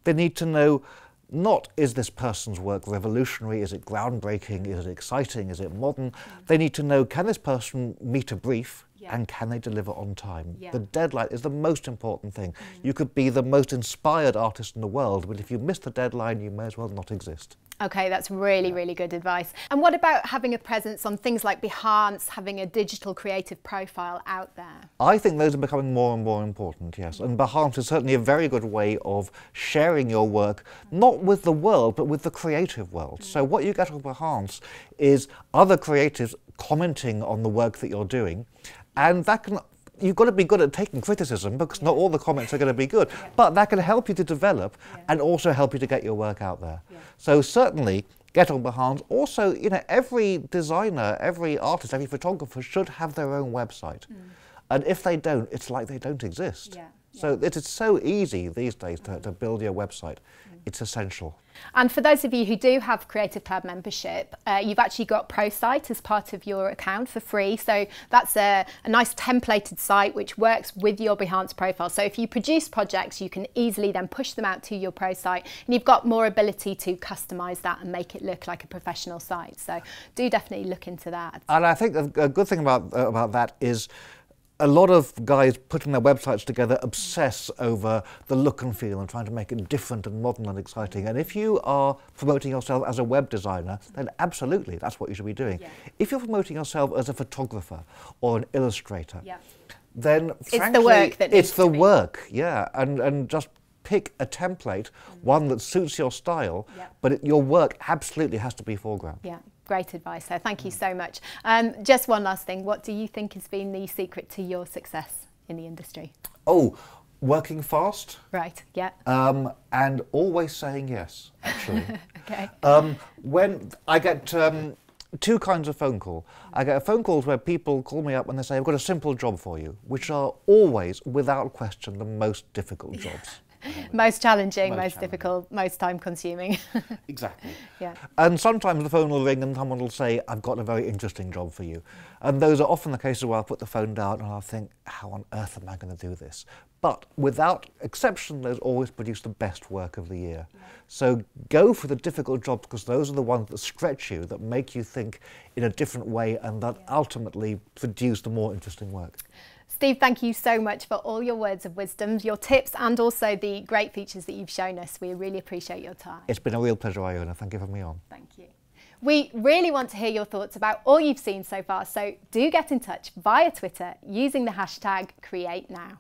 they need to know not is this person's work revolutionary, is it groundbreaking, is it exciting, is it modern? They need to know, can this person meet a brief? Yeah. And can they deliver on time? Yeah. The deadline is the most important thing. You could be the most inspired artist in the world, but if you miss the deadline, you may as well not exist. Okay, that's really, really good advice. And what about having a presence on things like Behance, having a digital creative profile out there? I think those are becoming more and more important, yes. And Behance is certainly a very good way of sharing your work, not with the world, but with the creative world. So what you get on Behance is other creatives commenting on the work that you're doing, and that can, you've got to be good at taking criticism because not all the comments are going to be good, but that can help you to develop and also help you to get your work out there. So certainly get on Behance. Also, you know, every designer, every artist, every photographer should have their own website. And if they don't, it's like they don't exist. So it's so easy these days to build your website. It's essential. And for those of you who do have Creative Cloud membership, you've actually got ProSite as part of your account for free. So that's a nice templated site which works with your Behance profile. So if you produce projects, you can easily then push them out to your ProSite, and you've got more ability to customize that and make it look like a professional site. So do definitely look into that. And I think a good thing about that is a lot of guys putting their websites together obsess over the look and feel and trying to make it different and modern and exciting. And if you are promoting yourself as a web designer, then absolutely that's what you should be doing. If you're promoting yourself as a photographer or an illustrator, then frankly, it's the work that it's the work, and just pick a template, one that suits your style, but your work absolutely has to be foreground. Yeah. Great advice there. Thank you so much. Just one last thing. What do you think has been the secret to your success in the industry? Oh, working fast. Right, yeah. And always saying yes, actually. Okay. When I get two kinds of phone call. I get phone calls where people call me up and they say, I've got a simple job for you, which are always, without question, the most difficult jobs. Most challenging, most difficult, most time consuming. Exactly. Yeah. And sometimes the phone will ring and someone will say, I've got a very interesting job for you. And those are often the cases where I'll put the phone down and I'll think, how on earth am I going to do this? But without exception, those always produce the best work of the year. So go for the difficult jobs because those are the ones that stretch you, that make you think in a different way and that ultimately produce the more interesting work. Steve, thank you so much for all your words of wisdom, your tips, and also the great features that you've shown us. We really appreciate your time. It's been a real pleasure, Iona. Thank you for having me on. Thank you. We really want to hear your thoughts about all you've seen so far, so do get in touch via Twitter using the hashtag #CreateNow.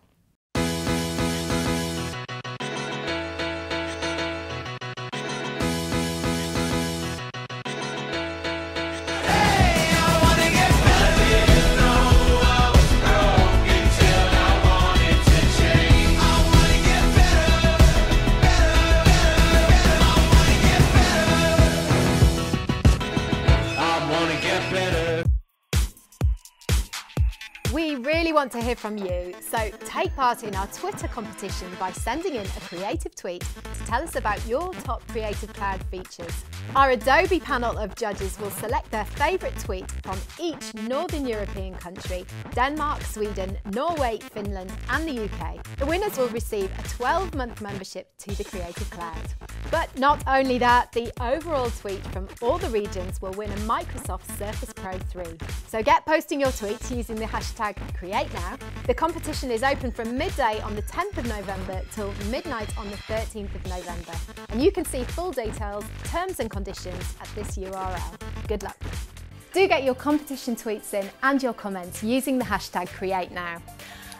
We really want to hear from you, so take part in our Twitter competition by sending in a creative tweet to tell us about your top Creative Cloud features. Our Adobe panel of judges will select their favourite tweet from each Northern European country, Denmark, Sweden, Norway, Finland and the UK. The winners will receive a 12-month membership to the Creative Cloud. But not only that, the overall tweet from all the regions will win a Microsoft Surface Pro 3. So get posting your tweets using the hashtag #CreateNow. The competition is open from midday on the 10th of November till midnight on the 13th of November. And you can see full details, terms and conditions at this URL. Good luck. Do get your competition tweets in and your comments using the hashtag #CreateNow.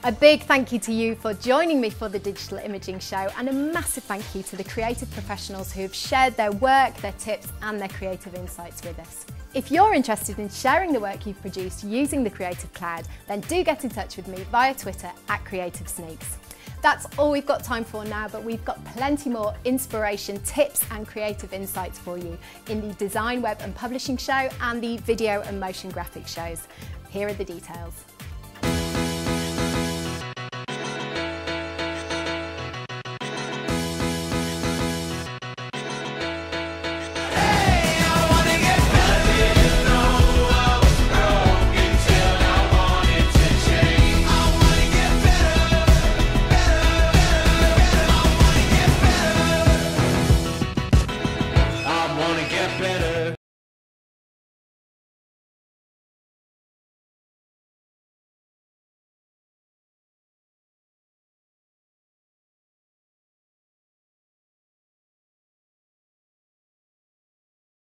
A big thank you to you for joining me for the Digital Imaging Show, and a massive thank you to the creative professionals who have shared their work, their tips and their creative insights with us. If you're interested in sharing the work you've produced using the Creative Cloud, then do get in touch with me via Twitter @CreativeSneaks. That's all we've got time for now, but we've got plenty more inspiration, tips and creative insights for you in the Design, Web and Publishing Show and the Video and Motion Graphics shows. Here are the details. Better.